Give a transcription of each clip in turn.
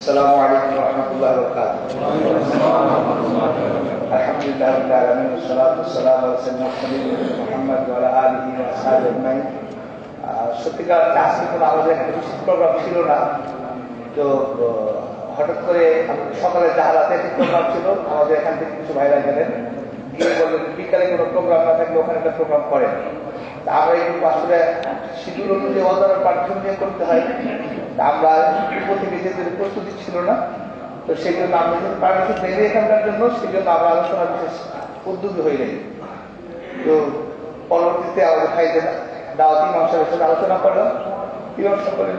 Assalamualaikum warahmatullahi wabarakatuh. Alhamdulillahirabbil wassalatu wassalamu ala sayyidina Muhammad wa ala alihi wa sahbihi ajmaইন। সত্যিকার আজকে কোনো আমাদের একটা বিশেষ প্রোগ্রাম ছিল না, তো হঠাৎ করে সকালে জাহালাতে একটা প্রোগ্রাম ছিল, আমাদের এখান থেকে কিছু ভাইরা গেলেন, গিয়ে বললেন বিকালে কোনো প্রোগ্রাম না থাকলে ওখানে একটা প্রোগ্রাম করেন। আমরা একটু আসলে শিডিউল অনুযায়ী অর্ডার পারফর্ম করতে হয়, আমরা পূর্ব থেকে যেতে প্রস্তুতি ছিল না, তো সেই জন্য আমরা যদি পারমিশন দেবে এখানকার জন্য, সেই জন্য আমরা আলোচনা বিশেষ উদ্যোগী হয়ে যাই। তো পরবর্তীতে আমাদের ভাইদের দাওয়াতি মানুষের সাথে আলোচনা করলাম, ইমাম সকলে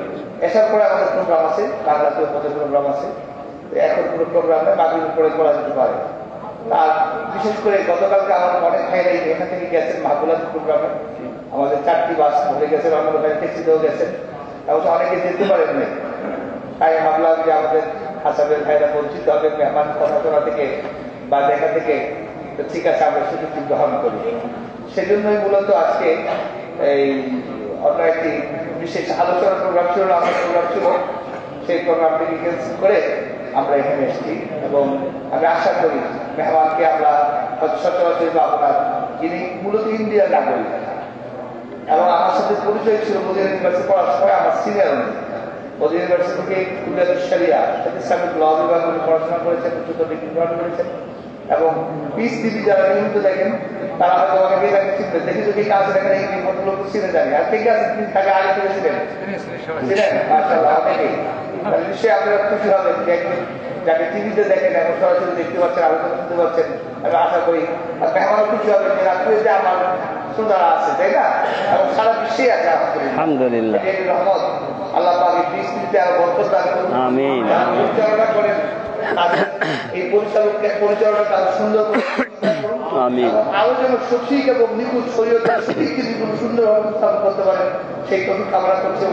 এসার পরে আমাদের প্রোগ্রাম আছে, বাংলাতেও পথে প্রোগ্রাম আছে, এখন কোনো প্রোগ্রাম নেই, বাকির উপরে করা যেতে পারে। আর বিশেষ করে গতকালকে আমার অনেক ভাইরাই এখান থেকে গেছেন মাহবুলার প্রোগ্রামে, আমাদের 4টি বাস ধরে গেছেন, আমাদের ভাই কেসিতেও গেছেন, অবশ্য অনেকে যেতে পারেন না। তাই ভাবলাম যে আমাদের হাসাবের ভাইরা বঞ্চিত হবে মেহমান কথাশোনা থেকে বা দেখা থেকে, তো ঠিক আছে আমরা সুযোগ গ্রহণ করি। সেজন্যই মূলত আজকে এই অন্য একটি বিশেষ আলোচনা প্রোগ্রাম ছিল, আমার প্রোগ্রাম ছিল, সেই প্রোগ্রামটিকে ক্যান্সেল করে আমরা এখানে এসেছি। এবং আমি আশা করি মেহমানকে আমরা সচরাচর আপনার যিনি মূলত ইন্ডিয়ার নাগরিক এবং আমার সাথে পরিচয় ছিল মদিনা ইউনিভার্সিটি পড়ার সময়, আমার সিনিয়র মদিনা ইউনিভার্সিটি থেকে কুলিয়াতুল শরিয়া ইসলামিক ল বিভাগে পড়াশোনা করেছেন, উচ্চত ডিগ্রি গ্রহণ করেছেন। এবং পিস টিভি যারা নিয়মিত দেখেন তারা হয়তো অনেকে তাকে চিনবে, দেখি যদি কাজ দেখেন এই ভদ্রলোক চিনে জানি। আর ঠিক আছে, তিনি তাকে আগে থেকে ছিলেন মাশাআল্লাহ, অনেকেই নিশ্চয়ই আপনারা খুশি হবেন যে একদিন যাকে টিভিতে দেখেন এখন সরাসরি দেখতে পাচ্ছেন, আলোচনা শুনতে পাচ্ছেন। আমি আশা করি মেহমানও খুশি হবেন যে রাত্রে যে আমার শ্রোতারা আছে, তাই না, এবং সারা বিশ্বে আছে আলহামদুলিল্লাহ। রহমত আল্লাহ পাক এই পৃথিবীতে আরো বরকত দান করুন, আমিন। পরিচালনা করেন এই পরিচালনা কাজ সুন্দর করে আরো যেন সঠিক এবং নিখুঁত শরীয়তের সঠিক জিনিসগুলো সুন্দরভাবে স্থাপন করতে পারেন, সেই তফিক কামনা করছে।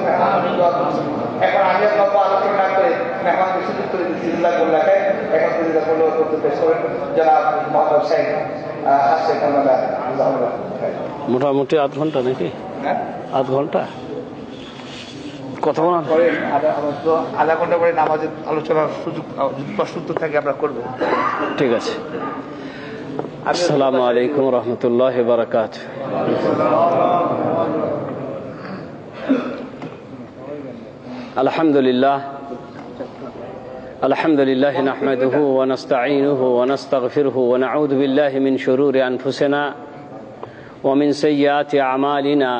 এখন আমি লম্বা আলোচনা না করে মেহমানকে সুযোগ করে দিচ্ছি জিল্লা গোল্লাকে এখন পর্যন্ত বলে করতে পেশ করেন জনাব মোহাম্মদ সাহেব আসছে কানাডা। মোটামুটি আধ ঘন্টা নাকি? আধ ঘন্টা কথা বলা পরে আধা ঘন্টা পরে নামাজের আলোচনার সুযোগ প্রস্তুত থাকে আমরা করবো। ঠিক আছে। আসসালামু আলাইকুম রহমতুল্লাহ বারাকাতুহু। আলহামদুলিল্লাহ আলহামদুলিল্লাহ নাহমাদুহু ওয়া নাস্তাঈনুহু ওয়া নাস্তাগফিরুহু ওয়া নাউযু বিল্লাহি মিন শুরুরি আনফুসিনা ওয়া মিন সাইয়্যাতি আমালিনা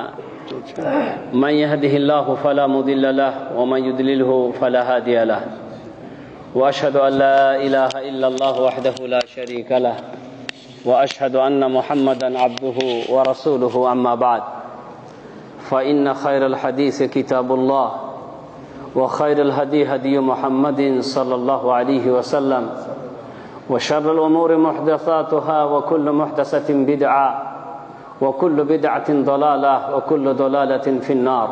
মান ইয়াহদিহিল্লাহু ফালা মুদিল্লা লাহু ওয়া মান ইউদ্লিলহু ফালা হাদিয়া লাহু ওয়া আশহাদু আল লা ইলাহা ইল্লাল্লাহু ওয়াহদাহু লা শারীকা লাহু ওয়া আশহাদু আন্না মুহাম্মাদান আবদুহু ওয়া রাসূলুহু আম্মা বা'দ ফাইন্না খায়রাল হাদিসি কিতাবুল্লাহ وخير الهدي هدي محمد صلى الله عليه وسلم وشر الأمور محدثاتها وكل محدثة بدعة وكل بدعة ضلالة وكل ضلالة في النار.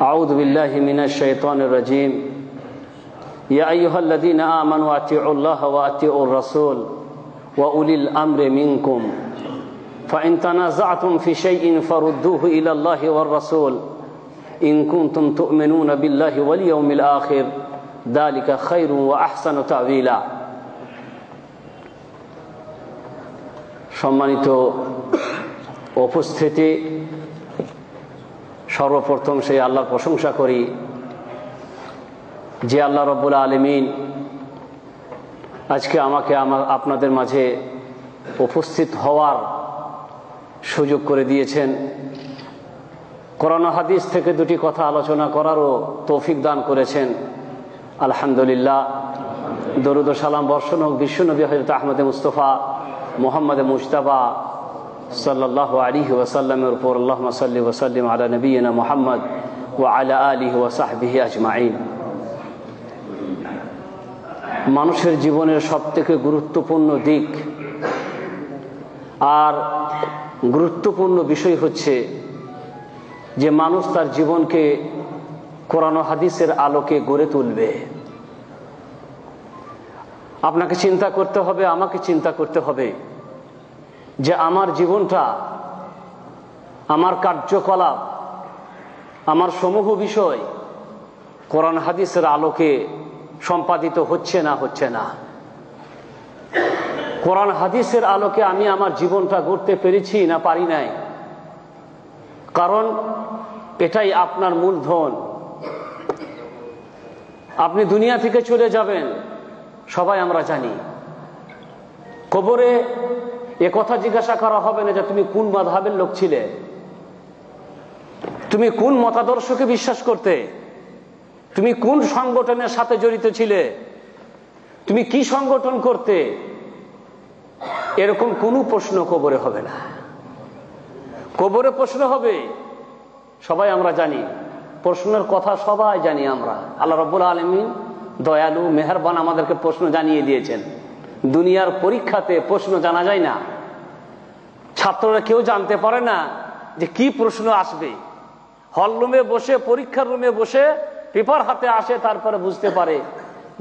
أعوذ بالله من الشيطان الرجيم. يا أيها الذين آمنوا أطيعوا الله وأطيعوا الرسول وأولي الأمر منكم فإن تنازعتم في شيء فردوه إلى الله والرسول إن كنتم تؤمنون بالله واليوم الآخر ذلك خير وأحسن تأويلا. সম্মানিত উপস্থিতি, সর্বপ্রথম সেই আল্লাহর প্রশংসা করি যে আল্লাহ রাব্বুল আলামিন আজকে আমাকে আপনাদের মাঝে উপস্থিত হওয়ার সুযোগ করে দিয়েছেন। কোরআন হাদিস থেকে দুটি কথা আলোচনা করারও তৌফিক দান করেছেন। আলহামদুলিল্লাহ। দরুদ ও সালাম বর্ষণ হোক বিশ্বনবী হযরত আহমদ মুস্তাফা মুহাম্মদ মুজতাবা সাল্লাল্লাহু আলাইহি ওয়াসাল্লামের উপর। আল্লাহুম্মা সাল্লি ওয়া সাল্লিম আলা নবিয়িনা মুহাম্মদ ওয়া আলা আলিহি ওয়া সাহবিহি আজমাইন। মানুষের জীবনের সবথেকে গুরুত্বপূর্ণ দিক আর গুরুত্বপূর্ণ বিষয় হচ্ছে যে মানুষ তার জীবনকে কোরআন ও হাদিসের আলোকে গড়ে তুলবে। আপনাকে চিন্তা করতে হবে, আমাকে চিন্তা করতে হবে যে আমার জীবনটা, আমার কার্যকলাপ, আমার সমূহ বিষয় কোরআন হাদিসের আলোকে সম্পাদিত হচ্ছে না। কোরআন হাদিসের আলোকে আমি আমার জীবনটা গড়তে পেরেছি না পারি নাই, কারণ এটাই আপনার মূলধন। আপনি দুনিয়া থেকে চলে যাবেন, সবাই আমরা জানি। কবরে এ কথা জিজ্ঞাসা করা হবে না যে তুমি কোন মাযহাবের লোক ছিলে, তুমি কোন মতাদর্শকে বিশ্বাস করতে, তুমি কোন সংগঠনের সাথে জড়িত ছিলে, তুমি কি সংগঠন করতে, এরকম কোনো প্রশ্ন কবরে হবে না। কবরে প্রশ্ন হবে, সবাই আমরা জানি, প্রশ্নের কথা সবাই জানি আমরা। আল্লাহ রাব্বুল আলামিন দয়ালু মেহেরবান আমাদেরকে প্রশ্ন জানিয়ে দিয়েছেন। দুনিয়ার পরীক্ষাতে প্রশ্ন জানা যায় না, ছাত্ররা কেউ জানতে পারে না যে কি প্রশ্ন আসবে। হল রুমে বসে, পরীক্ষার রুমে বসে পেপার হাতে আসে, তারপরে বুঝতে পারে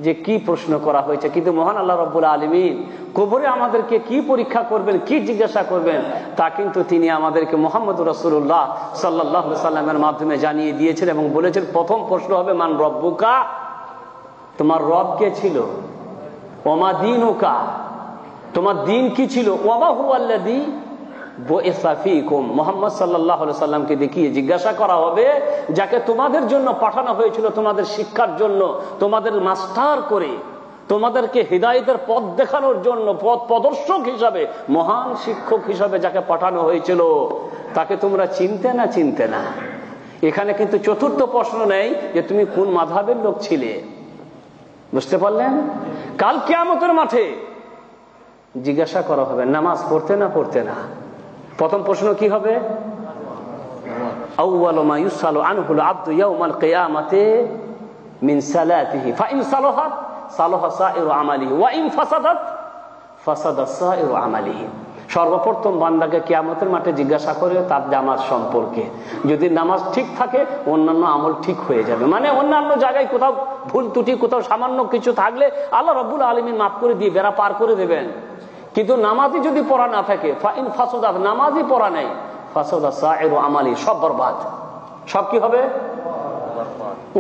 যে কি প্রশ্ন করা হয়েছে। কিন্তু মহান আল্লাহ রাব্বুল আলামিন কবরে আমাদেরকে কি পরীক্ষা করবেন, কি জিজ্ঞাসা করবেন, তা কিন্তু তিনি আমাদেরকে মুহাম্মদ রাসূলুল্লাহ সাল্লাল্লাহু আলাইহি সাল্লামের মাধ্যমে জানিয়ে দিয়েছেন এবং বলেছেন প্রথম প্রশ্ন হবে মান রব্বুকা, তোমার রব কে ছিল, ওমা দীনুকা, তোমার দিন কি ছিল, ওমা হুয়াল্লাযী বুইসা ফীকুম, মুহাম্মদ সাল্লাল্লাহু আলাইহি সাল্লামকে দেখিয়ে জিজ্ঞাসা করা হবে যাকে তোমাদের জন্য পাঠানো হয়েছিল, তোমাদের শিক্ষার জন্য, তোমাদের মাস্টার করে, তোমাদেরকে হিদায়াতের পথ দেখানোর জন্য, পথ প্রদর্শক হিসাবে, মহান শিক্ষক হিসাবে যাকে পাঠানো হয়েছিল, তাকে তোমরা চিনতে না। এখানে কিন্তু চতুর্থ প্রশ্ন নেই যে তুমি কোন মাযহাবের লোক ছিলে। বুঝতে পারলেন? কাল কিয়ামতের মাঠে জিজ্ঞাসা করা হবে নামাজ পড়তে না। প্রথম প্রশ্ন কি হবে? আউয়ালু মা ইউসালু আনহুল আবদু ইয়াউমাল কিয়ামাতি মিন সালাতিহি ফাইন সালাহাত সালাহা সাইরু আমালিহি ওয়া ইন ফাসাদাত ফাসাদা সাইরু আমালিহি। সর্বপ্রথম বান্দাকে কিয়ামতের মাঠে জিজ্ঞাসা করে তার নামাজ সম্পর্কে। যদি নামাজ ঠিক থাকে অন্যান্য আমল ঠিক হয়ে যাবে, মানে অন্যান্য জায়গায় কোথাও ভুল ত্রুটি, কোথাও সামান্য কিছু থাকলে আল্লাহ রাব্বুল আলামিন মাফ করে দিয়ে বেড়া পার করে দেবেন। কিন্তু নামাজই যদি পড়া না থাকে, ফাইন ফাসাদাত, নামাজই পড়া নেই, ফাসাদা সাইরু আমালি, সব বরবাদ। সব কি হবে?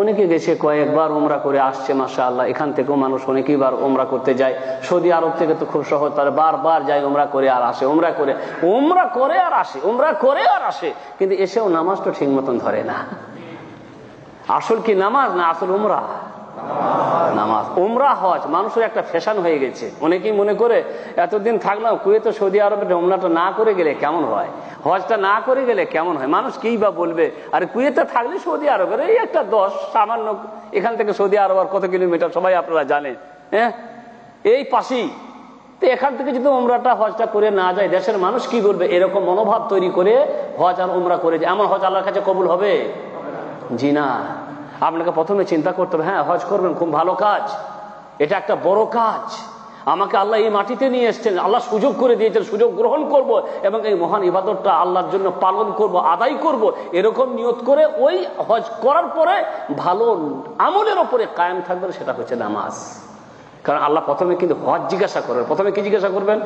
অনেকে গেছে কয়েকবার উমরা করে আসছে, মাশাআল্লাহ। এখান থেকেও মানুষ অনেকেই বার উমরা করতে যায়। সৌদি আরব থেকে তো খুব সহজ, তারা বারবার যায়, উমরা করে আর আসে, উমরা করে আর আসে, কিন্তু এসেও নামাজ তো ঠিক মতন ধরে না। আসল কি নামাজ না আসল উমরা? নামাজ। উমরা হজ মানুষের একটা ফ্যাশন হয়ে গেছে। অনেকেই মনে করে এতদিন থাকলাম কুয়েত সৌদি আরবে, উমরাটা না করে গেলে কেমন হয়, হজটা না করে গেলে কেমন হয়, মানুষ কি বা বলবে। আর কুয়েতে থাকলে সৌদি আরবের এই একটা 10 সামান্য, এখান থেকে সৌদি আরব আর কত কিলোমিটার সবাই আপনারা জানেন, হ্যাঁ, এই পাশেই। তো এখান থেকে যদি উমরাটা হজটা করে না যায়, দেশের মানুষ কি বলবে, এরকম মনোভাব তৈরি করে হজ আর উমরা করে যায়। এমন হজ আল্লাহর কাছে কবুল হবে? জি না। আপনাকে প্রথমে চিন্তা করতে হবে, হ্যাঁ হজ করবেন, খুব ভালো কাজ, এটা একটা বড় কাজ। আমাকে আল্লাহ এই মাটিতে নিয়ে এসছেন, আল্লাহ সুযোগ করে দিয়েছেন, সুযোগ গ্রহণ করব এবং এই মহান ইবাদতটা আল্লাহর জন্য পালন করব, আদায় করব, এরকম নিয়ত করে ওই হজ করার পরে ভালো আমলের ওপরে কায়েম থাকবেন, সেটা হচ্ছে নামাজ। কারণ আল্লাহ প্রথমে কিন্তু হজ জিজ্ঞাসা করবেন। প্রথমে কি জিজ্ঞাসা করবেন?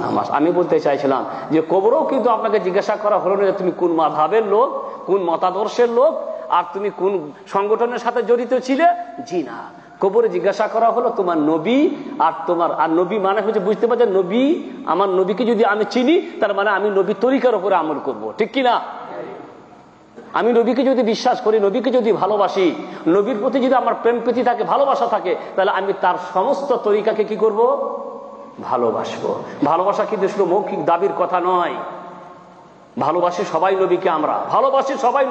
নামাজ। আমি বলতে চাইছিলাম যে কবরেও কিন্তু আপনাকে জিজ্ঞাসা করা হলো না যে তুমি কোন মাযহাবের লোক, কোন মতাদর্শের লোক, আর তুমি কোন সংগঠনের সাথে জড়িত ছিলে। জি না, কবরে জিজ্ঞাসা করা হলো তোমার নবী আর তোমার, আর নবী মানে হচ্ছে বুঝতে পারছেন, নবী, আমার নবীকে যদি আমি চিনি তার মানে আমি নবীর তরিকার উপরে আমল করব, ঠিক কিনা? আমি নবীকে যদি বিশ্বাস করি, নবীকে যদি ভালোবাসি, নবীর প্রতি যদি আমার প্রেম প্রীতি থাকে, ভালোবাসা থাকে, তাহলে আমি তার সমস্ত তরিকাকে কি করব? ভালোবাসবো। ভালোবাসা কিন্তু শুধু মৌখিক দাবির কথা নয়। ভালোবাসি সবাই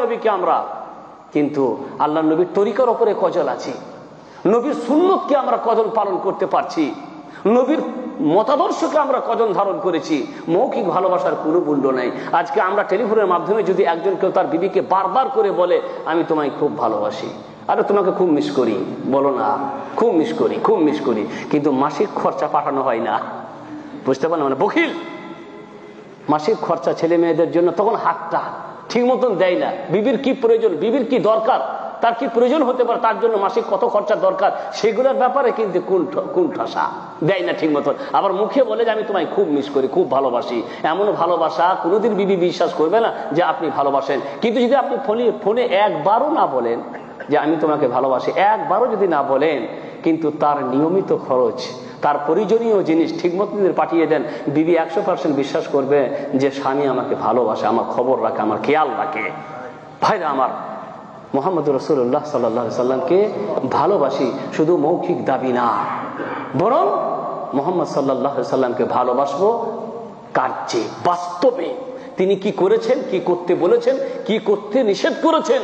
নবীকে আমরা, কিন্তু আল্লাহ নবীর তরিকার উপরে কজল আছি, নবীর সুন্নতকে আমরা কজন পালন করতে পারছি, নবীর মতাদর্শকে আমরা কজন ধারণ করেছি। মৌখিক ভালোবাসার কোনো মূল্য নাই। আজকে আমরা টেলিফোনের মাধ্যমে যদি একজন কেউ তার বিবিকে বারবার করে বলে আমি তোমায় খুব ভালোবাসি, আরে তোমাকে খুব মিস করি, বলো না খুব মিস করি, কিন্তু মাসিক খরচা পাঠানো হয় না। বুঝতে পারলেন? মানে বখিল। মাসিক খরচা ছেলে মেয়েদের জন্য তখন হাতটা ঠিক মতন দেয় না। বিবির কি প্রয়োজন, বিবির কি দরকার, তার কি প্রয়োজন হতে পারে, তার জন্য মাসিক কত খরচা দরকার, সেগুলোর ব্যাপারে কিন্তু কোন ঠাসা দেয় না ঠিক মতন। আবার মুখে বলে যে আমি তোমায় খুব মিস করি, খুব ভালোবাসি। এমন ভালোবাসা কোনোদিন বিবি বিশ্বাস করবে না যে আপনি ভালোবাসেন। কিন্তু যদি আপনি ফোনে একবারও না বলেন যে আমি তোমাকে ভালোবাসি, একবারও যদি না বলেন, কিন্তু তার নিয়মিত খরচ, তার প্রয়োজনীয় জিনিস ঠিকমতো যদি পাঠিয়ে দেন, বিবি 100% বিশ্বাস করবে যে স্বামী আমাকে ভালোবাসে, আমার খবর রাখে, আমার খেয়াল রাখে। ভাইরা আমার, মুহাম্মদ রাসূলুল্লাহ সাল্লাল্লাহু আলাইহি সাল্লামকে ভালোবাসি শুধু মৌখিক দাবি না, বরং মুহাম্মদ সাল্লাল্লাহু আলাইহি সাল্লামকে ভালোবাসবো কার্যে, বাস্তবে। তিনি কি করেছেন, কি করতে বলেছেন, কি করতে নিষেধ করেছেন,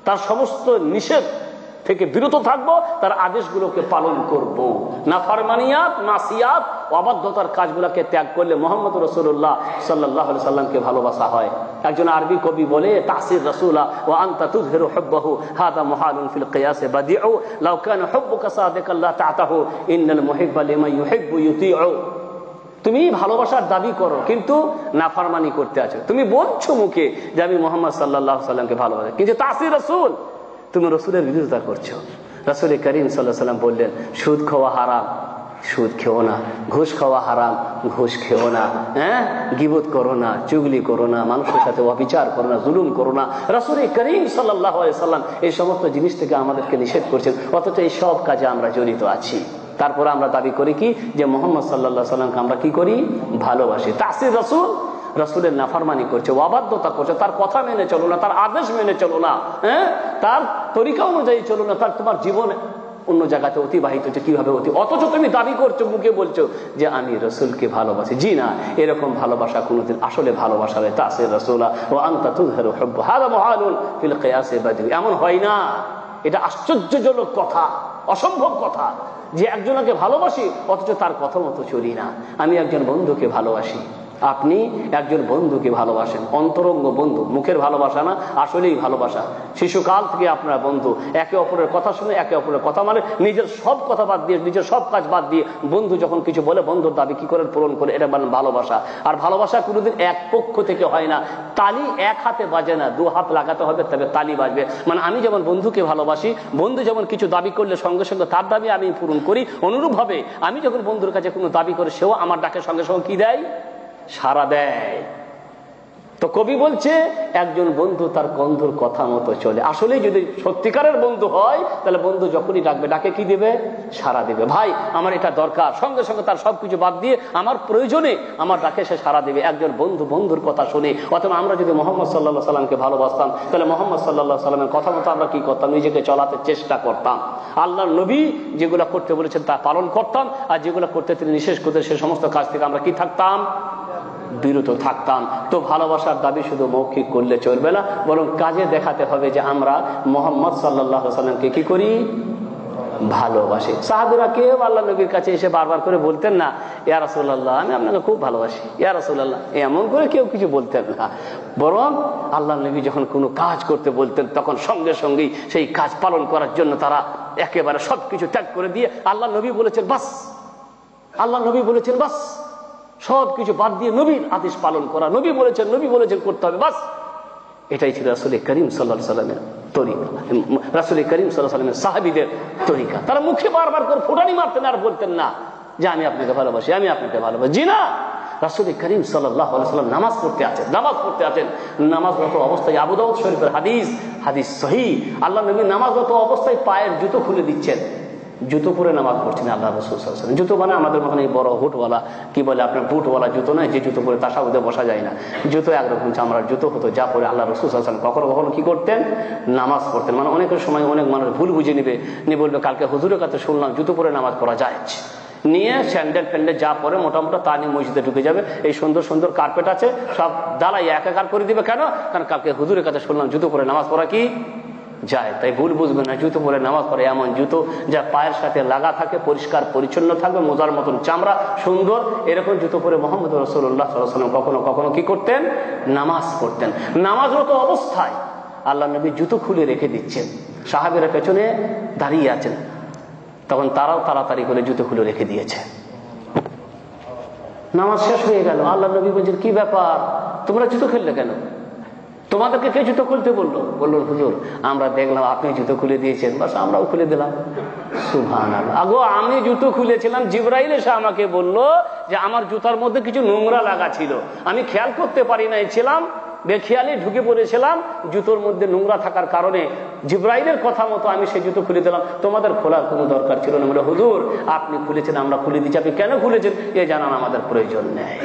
তার সমস্ত নিষেধ থেকে বিরত থাকবো, তার আদেশগুলোকে পালন করব। নাফরমানিয়াত, মাসিয়াত, অবাধ্যতার কাজগুলোকে ত্যাগ করলে মুহাম্মদ রাসূলুল্লাহ সাল্লাল্লাহু আলাইহি সাল্লামকে ভালোবাসা হয়। একজন আরবি কবি বলে, তাসির রাসূলা ওয়া আনতা তুযহিরু হুব্বাহু হাদা মুহালুন ফিল কিয়াসে বাদিউ লাউ কানা হুব্বুকা সাদিকান লা তা'তাহু ইন্নাল মুহিব্বা লিমান ইউহিব্বু ইউতিউ। তুমি ভালোবাসার দাবি করো কিন্তু নাফরমানি করতে আছো। তুমি বলছো মুখে যে আমি মুহাম্মদ সাল্লাল্লাহু আলাইহি সাল্লামকে ভালোবাসি, কিন্তু তাসির রাসূল, তুমি রাসূলের বিরোধিতা করছো। রাসূল করিম সাল্লাল্লাহু আলাইহি সাল্লাম বললেন, সুদ খাওয়া হারাম, সুদ খেও না। ঘুষ খাওয়া হারাম, ঘুষ খেও না। গীবত করো না, চুগলি করো না, মানুষের সাথে অবিচার করো না, জুলুম করো না। রাসূল করিম সাল্লাল্লাহু আলাইহি সাল্লাম এই সমস্ত জিনিস থেকে আমাদেরকে নিষেধ করছেন, অথচ এই সব কাজে আমরা জড়িত আছি। তারপরে আমরা দাবি করি কি যে মুহাম্মদ সাল্লাল্লাহু আলাইহি সাল্লামকে আমরা কি করি, ভালোবাসি। তাসির রাসূল, রাসূলের নাফরমানি করছে, অবাধ্যতা করছে, তার কথা মেনে চলো না, তার আদেশ মেনে চলো না, তার তরিকা অনুযায়ী চলো না, তার তোমার জীবন অন্য জায়গাতে অতিবাহিত হচ্ছে কিভাবে অথচ তুমি দাবি করছো, মুখে বলছো যে আমি রাসূলকে ভালোবাসি। জি না, এরকম ভালোবাসা কোনোদিন আসলে ভালোবাসা নয়। তাসির রাসূলা ওয়া আনতা তুযহিরু হুব্বা হাদা মুহালুন ফিল কিয়াসে বাদিউ। এমন হয় না, এটা আশ্চর্যজনক কথা, অসম্ভব কথা যে একজনকে ভালোবাসি অথচ তার কথা মতো চলি না। আমি একজন বন্ধুকে ভালোবাসি, আপনি একজন বন্ধুকে ভালোবাসেন, অন্তরঙ্গ বন্ধু, মুখের ভালোবাসা না, আসলেই ভালোবাসা। শিশুকাল থেকে আপনার বন্ধু, একে অপরের কথা শুনে, একে অপরের কথা মানে, নিজের সব কথা বাদ দিয়ে, নিজের সব কাজ বাদ দিয়ে বন্ধু যখন কিছু বলে, বন্ধুর দাবি কি করে পূরণ করে, এটা মানে ভালোবাসা। আর ভালোবাসা কোনোদিন এক পক্ষ থেকে হয় না। তালি এক হাতে বাজে না, দু হাত লাগাতে হবে তবে তালি বাজবে। মানে আমি যেমন বন্ধুকে ভালোবাসি, বন্ধু যেমন কিছু দাবি করলে সঙ্গে সঙ্গে তার দাবি আমি পূরণ করি, অনুরূপভাবে আমি যখন বন্ধুর কাছে কোনো দাবি করি, সেও আমার ডাকে সঙ্গে সঙ্গে কি দেয়, সারা দেয়। তো কবি বলছে একজন বন্ধু তার বন্ধুর কথা মতো চলে। আসলে যদি সত্যিকারের বন্ধু হয় তাহলে বন্ধু যখনই ডাকবে, ডাকে কি দেবে, সারা দেবে। ভাই আমার এটা দরকার, সঙ্গে সঙ্গে তার সবকিছু বাদ দিয়ে আমার প্রয়োজনে আমার ডাকে সে সারা দেবে। একজন বন্ধু বন্ধুর কথা শুনে। অথবা আমরা যদি মুহাম্মদ সাল্লাল্লাহু আলাইহি সাল্লামকে ভালোবাসতাম তাহলে মুহাম্মদ সাল্লাল্লাহু আলাইহি সাল্লামের কথা মতো আমরা কি করতাম, নিজেকে চলাতে চেষ্টা করতাম। আল্লাহর নবী যেগুলো করতে বলেছেন তা পালন করতাম, আর যেগুলো করতে তিনি নিষেধ করতেন সে সমস্ত কাজ থেকে আমরা কি থাকতাম, বিরত থাকতাম। তো ভালোবাসার দাবি শুধু মৌখিক করলে চলবে না, বরং কাজে দেখাতে হবে যে আমরা মুহাম্মদ সাল্লাল্লাহু আলাইহি সাল্লামকে কি করি, ভালোবাসি। সাহাবীরা কেউ আল্লাহ নবীর কাছে এসে বারবার করে বলতেন না, ইয়া রাসূলুল্লাহ আমি আপনাকে খুব ভালোবাসি, ইয়া রাসূলুল্লাহ, এমন করে কেউ কিছু বলতেন না। বরং আল্লাহ নবী যখন কোনো কাজ করতে বলতেন তখন সঙ্গে সঙ্গেই সেই কাজ পালন করার জন্য তারা একেবারে সবকিছু ত্যাগ করে দিয়ে আল্লাহ নবী বলেছেন বাস, আল্লাহ নবী বলেছেন বাস, সবকিছু বাদ দিয়ে নবীর আদেশ পালন করা, নবী বলেছেন করতে হবে, বাস। এটাই ছিল রাসূল করিম সাল্লাল্লাহু আলাইহি সাল্লামের তরিকা, রাসূল করিম সাল্লাল্লাহু আলাইহি সাল্লামের সাহাবীদের তরিকা। তারা মুখে বারবার করে ফুটানি মারতেন আর বলতেন না যে আমি আপনাকে ভালোবাসি, আমি আপনাকে ভালোবাসি। জি না, রাসূল করিম সাল্লাল্লাহু আলাইহি সাল্লাম নামাজ পড়তে আছেন, নামাজরত অবস্থায়, আবু দাউদ শরীফের হাদিস সহিহ, আল্লাহ নবী নামাজরত অবস্থায় পায়ের জুতো খুলে দিচ্ছেন, জুতো পরে নামাজ পড়ছেন আল্লাহ রাসূল সাল্লাল্লাহু আলাইহি ওয়াসাল্লাম। জুতো মানে আমাদের মতন এই বড় হুটওয়ালা, কি বলে আপনার বুটওয়ালা জুতো নয়, যে জুতো পরে তাশাহুদে বসা যায় না। জুতো একরকম চামড়ার জুতো হতো, যা পরে আল্লাহ রাসূল সাল্লাল্লাহু আলাইহি ওয়াসাল্লাম কখনো কখনো কি করতেন, নামাজ পড়তেন। মানে অনেকের সময় অনেক মানুষ ভুল বুঝে নিয়ে বলবে কালকে হুজুরের কাছে শুনলাম জুতো পরে নামাজ পড়া যায়, নিয়ে স্যান্ডেল ফ্যান্ডেল যা পরে মোটামুটি তা নিয়ে মসজিদে ঢুকে যাবে। এই সুন্দর সুন্দর কার্পেট আছে সব দালাই একাকার করে দিবে। কেন? কারণ কালকে হুজুরের কাছে শুনলাম জুতো পরে নামাজ পড়া কি যায়। তাই ভুল বুঝবে না, জুতো পরে নামাজ পড়ে এমন জুতো যা পায়ের সাথে লাগা থাকে, পরিষ্কার পরিচ্ছন্ন থাকবে, মোজার মতন চামড়া সুন্দর, এরকম জুতো পরে মুহাম্মদ রাসূলুল্লাহ সাল্লাল্লাহু আলাইহি ওয়াসাল্লাম কখনো কখনো কি করতেন, নামাজ পড়তেন। নামাজরত অবস্থায় আল্লাহ নবী জুতো খুলে রেখে দিচ্ছেন, সাহাবীরা পেছনে দাঁড়িয়ে আছেন, তখন তারাও তাড়াতাড়ি করে জুতো খুলে রেখে দিয়েছে। নামাজ শেষ হয়ে গেল, আল্লাহ নবী বলছেন কি ব্যাপার, তোমরা জুতো খুললে কেন, তোমাদেরকে কে জুতো খুলতে বললো? বললো হুজুর আমরা দেখলাম আপনি জুতো খুলে দিয়েছেন, বাস আমরাও খুলে দিলাম। সুবহানাল্লাহ, আগো আমি জুতো খুলেছিলাম, জিবরাইল এসে আমাকে বললো যে আমার জুতার মধ্যে কিছু নোংরা লাগা ছিল, আমি খেয়াল করতে পারি নাই ছিলাম, বেখেয়ালি ঢুকে পড়েছিলাম, জুতোর মধ্যে নোংরা থাকার কারণে জিব্রাইলের কথা মতো আমি সেই জুতো খুলে দিলাম, তোমাদের খোলার কোনো দরকার ছিল না। বলে হুজুর আপনি খুলেছেন, আমরা খুলে দিচ্ছি, আপনি কেন খুলেছেন এ জানান আমাদের প্রয়োজন নেই।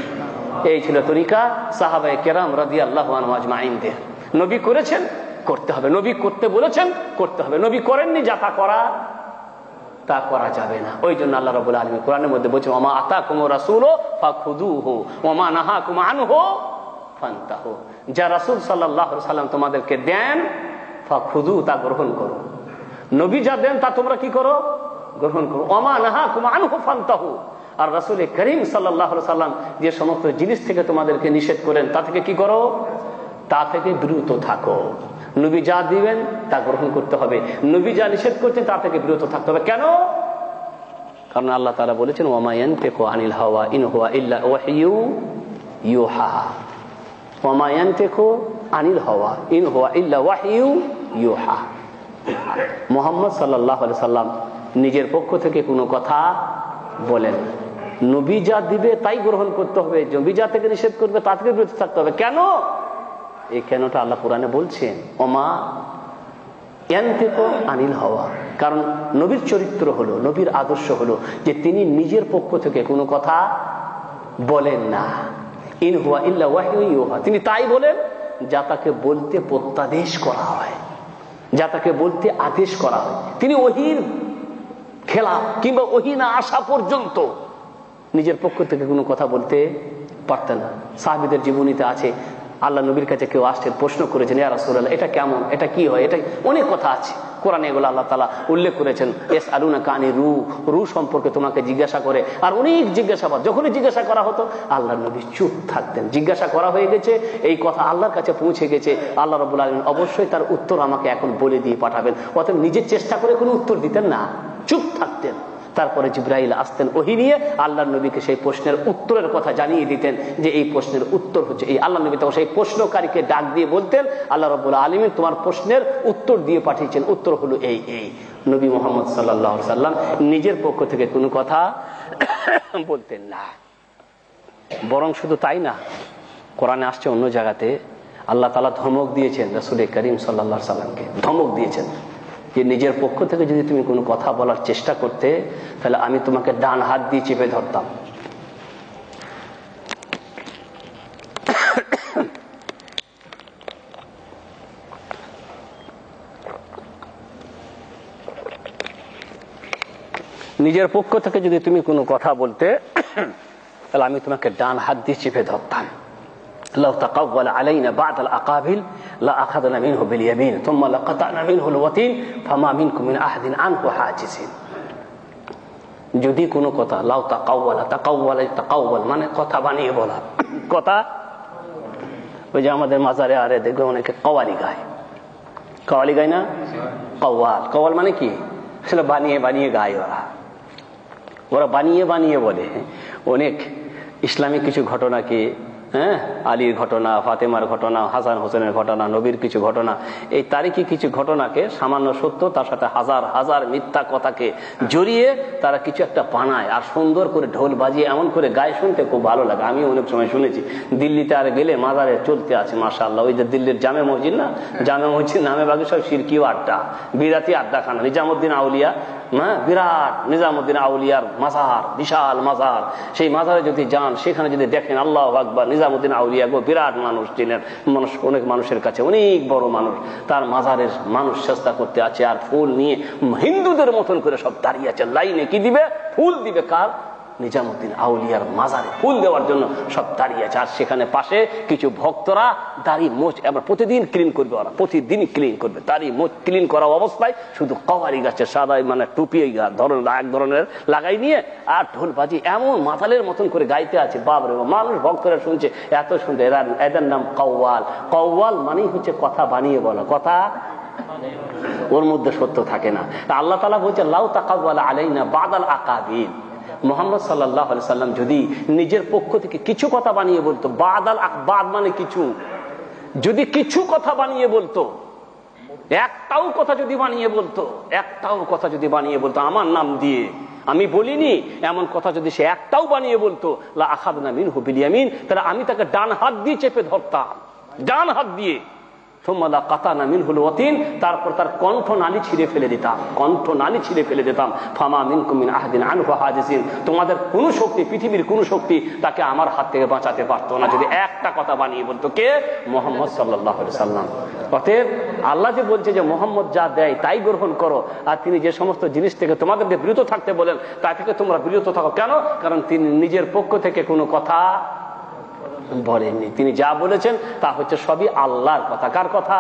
এই ছিল তরিকা সাহাবায়ে কেরাম রাদিয়াল্লাহু আনহুম আজমাইনদের। নবী করেছেন, করতে হবে। নবী করতে বলেছেন, করতে হবে। নবী করেননি, যা তা করা যাবে না। ওই জন্য আল্লাহ রাব্বুল আলামিন কোরআনের মধ্যে বলছেন, ওমা আতাকুমুর রাসূলু ফাখুযুহু ওমা নাহাকুম আনহু ফান্তাহু। যা রাসূল সাল্লাল্লাহু আলাইহি সাল্লাম তোমাদেরকে দেন, ফাখুযু, তা গ্রহণ করো। নবী যা দেন তা তোমরা কি করো? গ্রহণ করো। ওমা নাহাকুম আনহু ফান্তাহু। আর রাসূল করিম সাল্লাল্লাহু আলাইহি সাল্লাম যে সমস্ত জিনিস থেকে তোমাদেরকে নিষেধ করেন, তা থেকে কি করো? তা থেকে বিরত থাকো। নবী যা দিবেন তা গ্রহণ করতে হবে, নবী যা নিষেধ করছেন তা থেকে বিরত থাকতে হবে। কেন? কারণ আল্লাহ তাআলা বলেছেন, ওয়া মা ইয়ানতিকু আনিল হাওয়া ইন হুয়া ইল্লা ওয়াহয়ু ইউহা। ওয়া মা ইয়ানতিকু আনিল হাওয়া ইন হুয়া ইল্লা ওয়াহয়ু ইউহা। মুহাম্মদ সাল্লাল্লাহু আলাইহি সাল্লাম নিজের পক্ষ থেকে কোনো কথা বলেন, নবী যা দিবে তাই গ্রহণ করতে হবে, নবী যা থেকে নিষেধ করবে তা থেকে বিরত থাকতে হবে। কেন? এই কেনটা আল্লাহ কোরআনে বলছেন, ওমা ইয়ানতিকু আনিল হাওয়া। কারণ নবীর চরিত্র হলো, নবীর আদর্শ হলো যে তিনি নিজের পক্ষ থেকে কোনো কথা বলেন না। ইন হুয়া ইল্লা ওয়াহয়ু ইউহা। তিনি তাই বলেন যা তাকে বলতে প্রত্যাদেশ করা হয়, যা তাকে বলতে আদেশ করা হয়। তিনি ওহীর খেলাফ কিংবা ওহী না আসা পর্যন্ত নিজের পক্ষ থেকে কোনো কথা বলতে পারতেন না। সাহাবীদের জীবনীতে আছে, আল্লাহ নবীর কাছে কেউ আসছেন, প্রশ্ন করেছেন, ইয়া রাসূলুল্লাহ এটা কেমন, এটা কি হয়, এটা অনেক কথা আছে কোরআনে, এগুলো আল্লাহ তাআলা উল্লেখ করেছেন। ইয়াসআলুনাকা আনির রূহ, রূহ সম্পর্কে তোমাকে জিজ্ঞাসা করে। আর অনেক জিজ্ঞাসাবাদ, যখনই জিজ্ঞাসা করা হতো আল্লাহ নবী চুপ থাকতেন। জিজ্ঞাসা করা হয়ে গেছে, এই কথা আল্লাহর কাছে পৌঁছে গেছে, আল্লাহ রাব্বুল আলামিন অবশ্যই তার উত্তর আমাকে এখন বলে দিয়ে পাঠাবেন। অতএব নিজের চেষ্টা করে কোনো উত্তর দিতেন না, চুপ থাকতেন। তারপরে জিবরাইল আসতেন ওহী নিয়ে, আল্লাহর নবীকে সেই প্রশ্নের উত্তরের কথা জানিয়ে দিতেন যে এই প্রশ্নের উত্তর হচ্ছে এই। আল্লাহ নবী তখন সেই প্রশ্নকারীকে ডাক দিয়ে বলতেন, আল্লাহ রাব্বুল আলামিন তোমার প্রশ্নের উত্তর দিয়ে পাঠিয়েছেন, উত্তর হলো এই এই। নবী মুহাম্মদ সাল্লাল্লাহু আলাইহি সাল্লাম নিজের পক্ষ থেকে কোনো কথা বলতেন না। বরং শুধু তাই না, কোরআনে আসছে অন্য জায়গাতে আল্লাহ তাআলা ধমক দিয়েছেন রাসূল করিম সাল্লাল্লাহু আলাইহি সাল্লামকে, ধমক দিয়েছেন যে নিজের পক্ষ থেকে যদি তুমি কোনো কথা বলার চেষ্টা করতে, তাহলে আমি তোমাকে ডান হাত দিয়ে চেপে ধরতাম। নিজের পক্ষ থেকে যদি তুমি কোনো কথা বলতে, তাহলে আমি তোমাকে ডান হাত দিয়ে চেপে ধরতাম। لو تقول علينا بعض الأقابيل لأخذنا منه باليمين ثم لقطعنا منه الوتين فما منكم من أحد عنه حاجزين। যদি কোনো কথা, লাউ তাকাওয়ালা, তাকাওয়াল মানে কথা বানিয়ে বলা, কথা। ওই যে আমাদের মাজারে আরে দেখবে অনেকে কওয়ালি গায়, কওয়ালি গায় না? কওয়াল মানে কি? আসলে বানিয়ে বানিয়ে গায় ওরা বানিয়ে বানিয়ে বলে। অনেক ইসলামিক কিছু ঘটনাকে, আলীর ঘটনা, ফাতেমার ঘটনা, হাসান হোসেনের ঘটনা, নবীর কিছু ঘটনা, এই তারিখী কিছু ঘটনাকে সামান্য সত্য তার সাথে হাজার হাজার মিথ্যা কথাকে জড়িয়ে তারা কিছু একটা বানায় আর সুন্দর করে ঢোল বাজিয়ে এমন করে গায়ে, শুনতে খুব ভালো লাগে। আমি অনেক সময় শুনেছি, দিল্লিতে আর গেলে মাজারে চলতে আছে মাশাআল্লাহ। ওই যে দিল্লির জামে মসজিদ না, জামে মসজিদ নামে বাকি সব শিরকিও আড্ডা, বিরাতি আড্ডাখানা। নিজামুদ্দিন আউলিয়া, বিরাট নিজামুদ্দিন আউলিয়ার মাজার, বিশাল মাজার। সেই মাজারে যদি যান, সেখানে যদি দেখেন আল্লাহু আকবার, নিজামুদ্দিন আউলিয়া গো বিরাট মানুষ ছিলেন, মানুষ অনেক মানুষের কাছে অনেক বড় মানুষ, তার মাজারের মানুষ চেষ্টা করতে আছে আর ফুল নিয়ে হিন্দুদের মতন করে সব দাঁড়িয়ে আছে লাইনে। কি দিবে? ফুল দিবে। কার? নিজামুদ্দিন আউলিয়ার মাজারে ফুল দেওয়ার জন্য সব দাঁড়িয়ে আছে। আর সেখানে পাশে কিছু ভক্তরা দাড়ি মোচ এবার প্রতিদিন ক্লিন করবে, ওরা প্রতিদিন ক্লিন করবে। দাড়ি মোচ ক্লিন করা অবস্থায় শুধু কওয়ারি গাছের সাদাই মানে টুপি এক ধরনের লাগাই নিয়ে আর ঢোল বাজি এমন মাতালের মতন করে গাইতে আছে। বাবরে, মানুষ ভক্তরা শুনছে, এত শুনতে। এদের নাম কওয়াল। কওয়াল মানেই হচ্ছে কথা বানিয়ে বলা, কথা ওর মধ্যে সত্য থাকে না। আল্লাহ তাআলা বলছে, লাউ তাকাওয়ালা আলাইনা বাদাল আকাবিল। মুহাম্মদ সাল্লাল্লাহু আলাইহি সাল্লাম যদি নিজের পক্ষ থেকে কিছু কথা বানিয়ে বলতো, বাদাল আকবাদ মানে কিছু, যদি কিছু কথা বানিয়ে বলতো, একটাও কথা যদি বানিয়ে বলতো, একটাও কথা যদি বানিয়ে বলতো আমার নাম দিয়ে, আমি বলিনি এমন কথা যদি সে একটাও বানিয়ে বলতো, লা আখাযনা মিনহু বিল ইয়ামিন, তাহলে আমি তাকে ডান হাত দিয়ে চেপে ধরতাম। ডান হাত দিয়ে, তারপর তার কণ্ঠ নালী ছিঁড়ে ফেলে দিতাম, কণ্ঠ নালী ছিঁড়ে ফেলে দিতাম। ফামা মিনকুম মিন আহাদিন আনহু হাজিজিন, তোমাদের কোন শক্তি, পৃথিবীর কোন শক্তি তাকে আমার হাত থেকে বাঁচাতে পারতো না যদি একটা কথা বানিয়ে বলতো। কে? মুহাম্মদ সাল্লাল্লাহু আলাইহি সাল্লাম। অতএব আল্লাহ যে বলছে যে মোহাম্মদ যা দেয় তাই গ্রহণ করো, আর তিনি যে সমস্ত জিনিস থেকে তোমাদেরকে বিরত থাকতে বলেন তা থেকে তোমরা বিরত থাকো। কেন? কারণ তিনি নিজের পক্ষ থেকে কোনো কথা বলেননি। তিনি যা বলেছেন তা হচ্ছে সবই আল্লাহর কথা। কার কথা?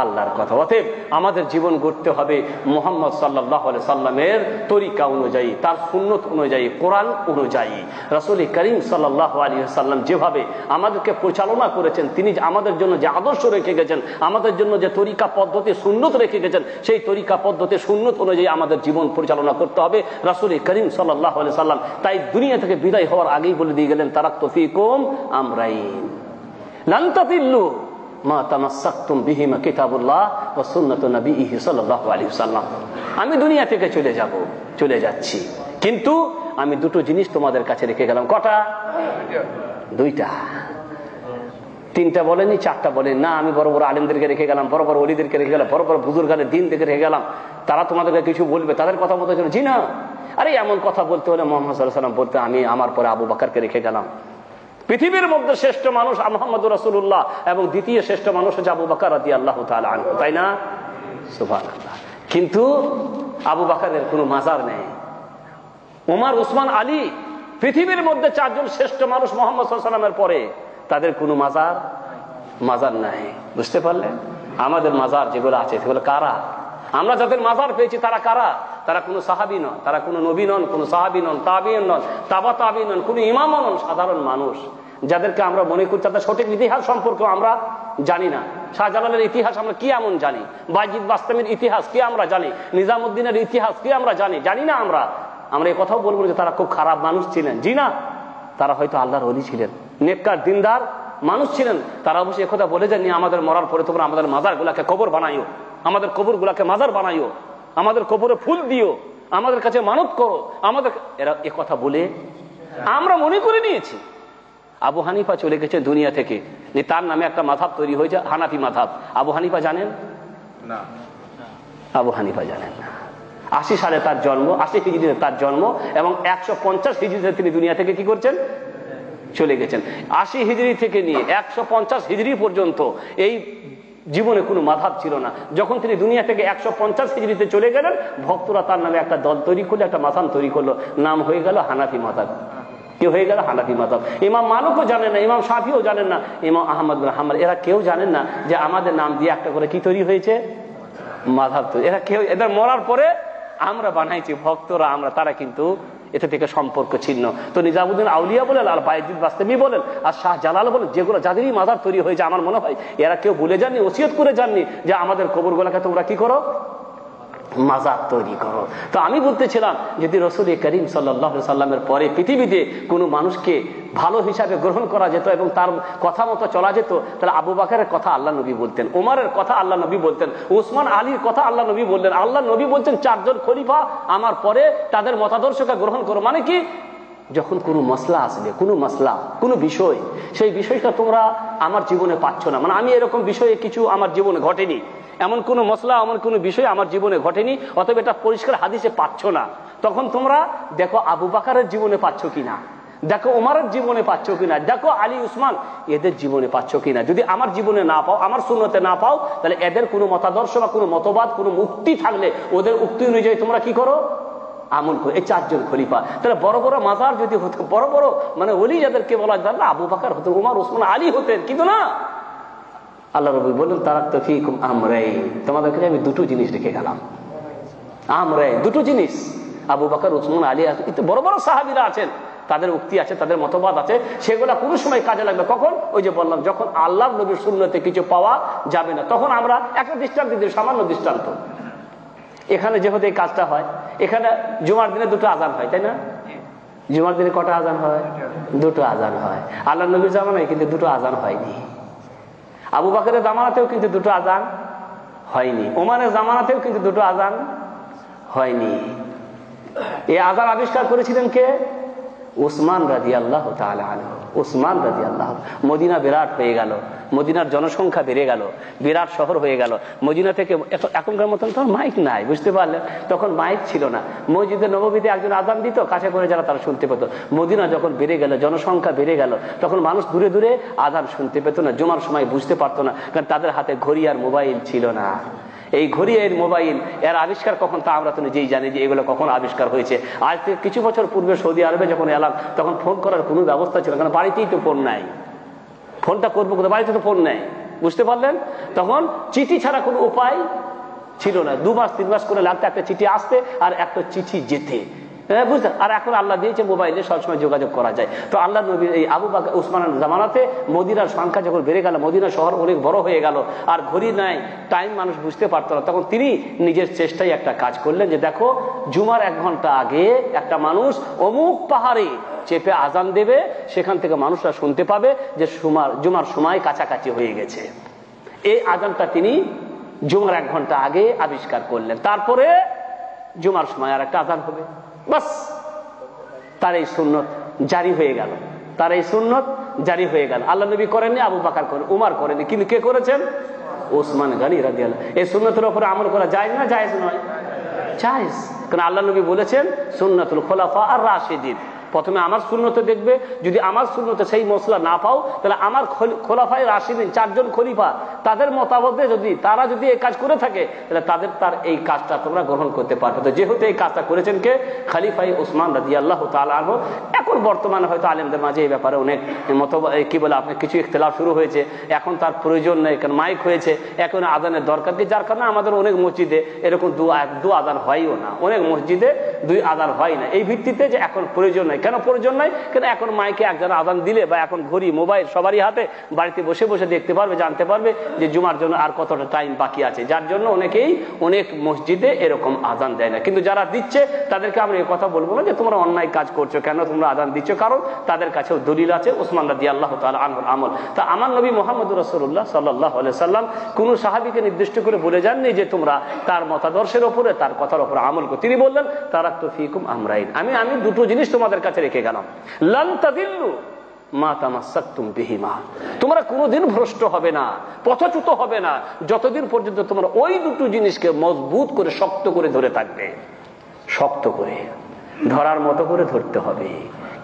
আল্লাহর কথা। অতএব আমাদের জীবন গড়তে হবে মুহাম্মদ সাল্লাল্লাহু আলাইহি সাল্লামের তরিকা অনুযায়ী, তার সুন্নত অনুযায়ী, কোরআন অনুযায়ী। রাসূল করিম সাল্লাল্লাহু আলাইহি সাল্লাম যেভাবে আমাদেরকে পরিচালনা করেছেন, তিনি আমাদের জন্য যে আদর্শ রেখে গেছেন, আমাদের জন্য যে তরিকা পদ্ধতি সুন্নত রেখে গেছেন, সেই তরিকা পদ্ধতি সুন্নত অনুযায়ী আমাদের জীবন পরিচালনা করতে হবে। রাসূল করিম সাল্লাল্লাহু আলাইহি সাল্লাম তাই দুনিয়া থেকে বিদায় হওয়ার আগেই বলে দিয়ে গেলেন, তারাকতু ফীকুম আমরাইন লান তাদিল্লু মা তামাসসাকতুম বিহিমা কিতাবুল্লাহ ওয়া সুন্নাতু নবিয়্যিহি সাল্লাল্লাহু আলাইহি ওয়াসাল্লাম। আমি দুনিয়া থেকে চলে যাচ্ছি, কিন্তু আমি দুটো জিনিস তোমাদের কাছে রেখে গেলাম। কটা? দুইটা। তিনটা বলেনি, চারটা বলেন না। আমি বড় বড় আলেমদেরকে রেখে গেলাম, বড় বড় ওলিদেরকে রেখে গেলাম, বড় বড় বুজুর্গানের দিন থেকে রেখে গেলাম, তারা তোমাদেরকে কিছু বলবে, তাদের কথা মতো জি না। আরে এমন কথা বলতে হলে মুহাম্মদ সাল্লাল্লাহু আলাইহি ওয়াসাল্লাম বলতে আমি আমার পরে আবু বকরকে রেখে গেলাম। পৃথিবীর মধ্যে শ্রেষ্ঠ মানুষ মুহাম্মদুর রাসূলুল্লাহ এবং দ্বিতীয় শ্রেষ্ঠ মানুষ হচ্ছে আবু বকর রাদিয়াল্লাহু তাআলা আনহু, তাই না? সুবহানাল্লাহ। কিন্তু আবু বকরের কোনো মাজার নেই। ওমর, উসমান, আলী, পৃথিবীর মধ্যে চারজন শ্রেষ্ঠ মানুষ মুহাম্মদ সাল্লাল্লাহু আলাইহি ওয়াসাল্লামের পরে, তাদের কোনো মাজার নাই। বুঝতে পারলেন? আমাদের মাজার যেগুলো আছে সেগুলো কারা? আমরা যাদের মাজার পেয়েছি তারা কারা? তারা কোনো সাহাবী নন, তারা কোনো নবী নন, কোনো সাহাবী নন, তাবিঈন নন, তাবা তাবিঈন নন, কোনো ইমামও নন, সাধারণ মানুষ যাদেরকে আমরা মনে করি তাদের সঠিক ইতিহাস সম্পর্কে আমরা জানি না। শাহজালালের ইতিহাস আমরা কি এমন জানি? বায়জিদ বাস্তামীর ইতিহাস কি আমরা জানি? নিজামুদ্দিনের ইতিহাস কি আমরা জানি না। আমরা এই কথাও বলবো যে তারা খুব খারাপ মানুষ ছিলেন, জি না। তারা হয়তো আল্লাহর ওলি ছিলেন, নেককার দিনদার মানুষ ছিলেন। তারা অবশ্যই একথা বলে যাননি আমাদের মরার পরে তোমরা আমাদের মাজার গুলাকে কবর বানাইও, আমাদের কবর গুলাকে মাজার বানাইও, আমাদের কবরে ফুল দিও, আমাদের কাছে মানত করো, আমাদের। এরা একথা বলে আমরা মনে করে নিয়েছি। আবু হানিফা চলে গেছে দুনিয়া থেকে, তার নামে একটা মাযহাব তৈরি হয়েছে, হানাফি মাযহাব। আবু হানিফা জানেন না? আবু হানিফা জানেন না। 80 সালে তার জন্ম, 80 হিজরিতে তার জন্ম, এবং 150 হিজরিতে তিনি দুনিয়া থেকে কি করছেন? চলে গেছেন। 80 হিজরি থেকে নিয়ে 150 হিজরি পর্যন্ত এই জীবনে কোনো মাযহাব ছিল না। যখন তিনি দুনিয়া থেকে 150 হিজরিতে চলে গেলেন, ভক্তরা তার নামে একটা দল তৈরি করলো, একটা মাযহাব তৈরি করলো, নাম হয়ে গেল হানাফি মাযহাব। কি হয়ে গেল? হানাফি মাযহাব। ইমাম মালিকও জানেন না, ইমাম শাফিও জানেন না, ইমাম আহমদ বিন হাম্বল, এরা কেউ জানেন না যে আমাদের নাম দিয়ে একটা করে কি তৈরি হয়েছে? মাযহাব তৈরি। এরা কেউ, এদের মরার পরে আমরা বানাইছি ভক্তরা, আমরা, তারা কিন্তু এটা থেকে সম্পর্ক ছিন্ন। তো নিজামুদ্দিন আউলিয়া বলেন, আর বায়জিদ বাস্তামি বলেন, আর শাহজালাল বলেন, যেগুলো যাদেরই মাজার তৈরি হয়েছে, আমার মনে হয় এরা কেউ ভুলে যাননি, ওসিয়ত করে যাননি যে আমাদের কবরগুলোকে তোমরা কি করো? মাজার তৈরি করো। তো আমি বলতেছিলাম, যদি রাসূল করিম সাল্লাল্লাহু আলাইহি সাল্লামের পরে পৃথিবীতে কোনো মানুষকে ভালো হিসাবে গ্রহণ করা যেত এবং তার কথা মতো চলা যেত, তাহলে আবু বকরের কথা আল্লাহ নবী বলতেন, ওমরের কথা আল্লাহ নবী বলতেন, উসমান, আলীর কথা আল্লাহ নবী বললেন। আল্লাহ নবী বলছেন 4 জন খলিফা আমার পরে, তাদের মতাদর্শকে গ্রহণ করো। মানে কি? যখন কোনো মসলা আসবে, কোনো মসলা, কোনো বিষয়, সেই বিষয়টা তোমরা আমার জীবনে পাচ্ছ না, মানে আমি এরকম বিষয়ে কিছু আমার জীবনে ঘটেনি, এমন কোন মসলা, এমন কোন বিষয় আমার জীবনে ঘটেনি, অতএব এটা পরিষ্কার হাদিসে পাচ্ছ না, তখন তোমরা দেখো আবু বকরের জীবনে পাচ্ছ কিনা, দেখো ওমরের জীবনে পাচ্ছ কিনা, দেখো আলী, উসমান, এদের জীবনে পাচ্ছ কিনা। যদি আমার জীবনে না পাও, আমার সুন্নতে না পাও, তাহলে এদের কোনো মতাদর্শ বা কোনো মতবাদ, কোনো মুক্তি থাকলে ওদের উক্তি অনুযায়ী তোমরা কি করো? আমল করে। এই 4 জন খলিফা। তাহলে বড় বড় মাজার যদি হতো, বড় বড় মানে ওলি যাদেরকে বলা যায় না, আবু বকর হতেন, ওমর, উসমান, আলী হতেন, কিন্তু না। আল্লাহ রাব্বুল বলেন, তারাকতু ফীকুম আমরাইন, তোমাদের কাছে আমি দুটো জিনিস রেখে গেলাম। আমরাইন, দুটো জিনিস। আবু বকর, উসমান, আলী, বড় বড় সাহাবীরা আছেন, তাদের উক্তি আছে, তাদের মতবাদ আছে, সেগুলা কোনো সময় কাজে লাগবে। কখন? ওই যে বললাম, যখন আল্লাহর নবীর সুন্নতে কিছু পাওয়া যাবে না, তখন আমরা একটা দৃষ্টান্ত দিই, সামান্য দৃষ্টান্ত। এখানে যেহেতু এই কাজটা হয়, এখানে জুমার দিনে 2টো আজান হয়, তাই না? জুমার দিনে কটা আজান হয়? 2টো আজান হয়। আল্লাহর নবীর জামানায় কিন্তু 2টো আজান হয়নি। আবু বকরের জামানাতেও কিন্তু 2টো আজান হয়নি। ওমরের জামানাতেও কিন্তু 2টো আজান হয়নি। এই আজান আবিষ্কার করেছিলেন কে? উসমান রাদিয়াল্লাহু তাআলা আনহু। উসমান রাদিয়াল্লাহু, মদিনা বিরাট হয়ে গেল, মদিনার জনসংখ্যা বেড়ে গেল, বিরাট শহর হয়ে গেল। মদিনা থেকে এখনকার মতন তখন মাইক নাই, বুঝতে পারলেন, তখন মাইক ছিল না। মসজিদে নববীতে একজন আযান দিত, কাছে করে যারা তারা শুনতে পেত। মদিনা যখন বেড়ে গেল, জনসংখ্যা বেড়ে গেল, তখন মানুষ দূরে দূরে আযান শুনতে পেত না, জুমার সময় বুঝতে পারতো না, কারণ তাদের হাতে ঘড়ি আর মোবাইল ছিল না। এই ঘড়ি এর মোবাইল এর আবিষ্কার কখন তা আমরা তো নিজেই জানি যে এগুলো কখন আবিষ্কার হয়েছে। আজ থেকে কিছু বছর পূর্বে সৌদি আরবে যখন এলাম, তখন ফোন করার কোনো ব্যবস্থা ছিল, কারণ বাড়িতেই তো ফোন নাই। ফোনটা করবো কোথায়, বাড়িতে তো ফোন নেই, বুঝতে পারলেন। তখন চিঠি ছাড়া কোনো উপায় ছিল না, 2 মাস 3 মাস করে লাগতো একটা চিঠি আসতে আর একটা চিঠি যেতে, বুঝলেন। আর এখন আল্লাহ দিয়েছে মোবাইলে সবসময় যোগাযোগ করা যায়। তো আল্লাহ নবী এই আবু বকর উসমানের জামানাতে মদিনার সংখ্যা যখন বেড়ে গেল, মদিনা শহর অনেক বড় হয়ে গেল, আর ঘড়ি নাই, টাইম মানুষ বুঝতে পারতো না, তখন তিনি নিজের চেষ্টায় একটা কাজ করলেন যে দেখো, জুমার 1 ঘন্টা আগে একটা মানুষ অমুক পাহাড়ে চেপে আজান দেবে, সেখান থেকে মানুষরা শুনতে পাবে যে জুমার সময় কাছাকাছি হয়ে গেছে। এই আজানটা তিনি জুমার 1 ঘন্টা আগে আবিষ্কার করলেন। তারপরে জুমার সময় আর একটা আজান হবে, বাস। তার এই সুন্নত জারি হয়ে গেল, তার এই সুন্নত জারি হয়ে গেল। আল্লাহ নবী করেননি, আবু বকর করেন, উমর করেননি, কিন্তু কে করেছেন? ওসমান গনি রাদিয়াল্লাহু। এই সুন্নতের উপরে আমল করা জায়েজ না জায়েজ নয়? জায়েজ, কারণ আল্লাহ নবী বলেছেন সুন্নাতুল খুলাফা আর রাশিদিন, প্রথমে আমার সুন্নতে দেখবে, যদি আমার সুন্নতে সেই মশলা না পাও, তাহলে আমার খোলাফায়ে রাশিদিন 4 জন খলিফা, তাদের মতামতে তারা যদি এই কাজ করে থাকে, তাহলে তার এই কাজটা তোমরা গ্রহণ করতে পারবে। তো যেহেতু এই কাজটা করেছেন কে? খলিফায়ে উসমান রাদিয়াল্লাহু তাআলা আনহু। এখন বর্তমানে হয়তো আলেমদের মাঝে এই ব্যাপারে অনেক কি বলে আপনি কিছু ইখতিলাফ শুরু হয়েছে, এখন তার প্রয়োজন নেই, কারণ মাইক হয়েছে, এখন আজানের দরকার নেই, যার কারণে আমাদের অনেক মসজিদে এরকম 2 আজান হয়ও না, অনেক মসজিদে 2 আজান হয় না, এই ভিত্তিতে যে এখন প্রয়োজন নেই। কেন প্রয়োজন নাই? কেন এখন মাইকে একজন আজান দিলে বা এখন ঘড়ি মোবাইল সবারই হাতে, বাড়িতে বসে বসে দেখতে পারবে, জানতে পারবে যে জুমার জন্য আর কতটা টাইম বাকি আছে, যার জন্য অনেক মসজিদে এরকম আজান দেয় না। কিন্তু যারা দিচ্ছে তাদেরকে আমরা এই কথা বলবো না যে তোমরা অন্যায় কাজ করছো, কেন তোমরা আজান দিচ্ছ, কারণ তাদের কাছেও দলিল আছে উসমান রাদিয়াল্লাহু তাআলা আনহুর আমল। তা আমার নবী মুহাম্মদুর রাসূলুল্লাহ সাল্লাল্লাহু আলাইহি সাল্লাম কোন সাহাবীকে নির্দিষ্ট করে বলে যাননি যে তোমরা তার মতাদর্শের উপরে, তার কথার উপরে আমল করো। তিনি বললেন তারাকতু ফীকুম আমরাইন, আমি 2টো জিনিস তোমাদের কাছে রেখে গেলাম, লান তাদিল্লু মা তামাসসাকতুম বিহিমা, তোমরা কোনোদিন ভ্রষ্ট হবে না, পথচ্যুত হবে না, যতদিন পর্যন্ত তোমরা ওই 2টো জিনিসকে মজবুত করে শক্ত করে ধরে থাকবে। শক্ত করে ধরার মতো করে ধরতে হবে।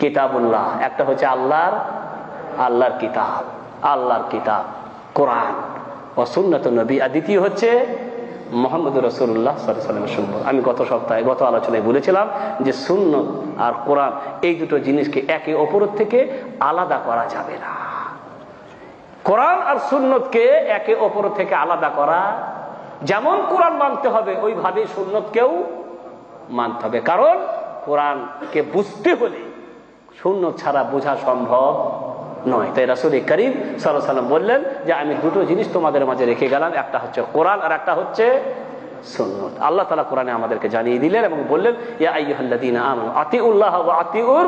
কিতাবুল্লাহ, একটা হচ্ছে আল্লাহর কিতাব কোরআন ও সুন্নাতুন নবী, আর দ্বিতীয় হচ্ছে মুহাম্মদুর রাসূলুল্লাহ সাল্লাল্লাহু আলাইহি ওয়াসাল্লামের সুন্নাত। আমি গত আলোচনায় বলেছিলাম যে সুন্নাত আর কোরআন এই 2টো জিনিসকে একে অপরের থেকে আলাদা করা যাবে না। কোরআন আর সুন্নাতকে একে অপরের থেকে আলাদা করা, যেমন কোরআন মানতে হবে ওইভাবে সুন্নাতকেও মানতে হবে, কারণ কোরআনকে বুঝতে হলে সুন্নাত ছাড়া বোঝা সম্ভব নয়। তাই রাসূল করিম সাল্লাল্লাহু আলাইহি ওয়াসাল্লাম বললেন যে আমি 2টো জিনিস তোমাদের মাঝে রেখে গেলাম, একটা হচ্ছে কোরআন আর একটা হচ্ছে সুন্নাত। আল্লাহ তাআলা কোরআনে আমাদেরকে জানিয়ে দিলেন এবং বললেন ইয়া আইয়ুহাল্লাযীনা আমানু আতিউল্লাহ ওয়া আতিউর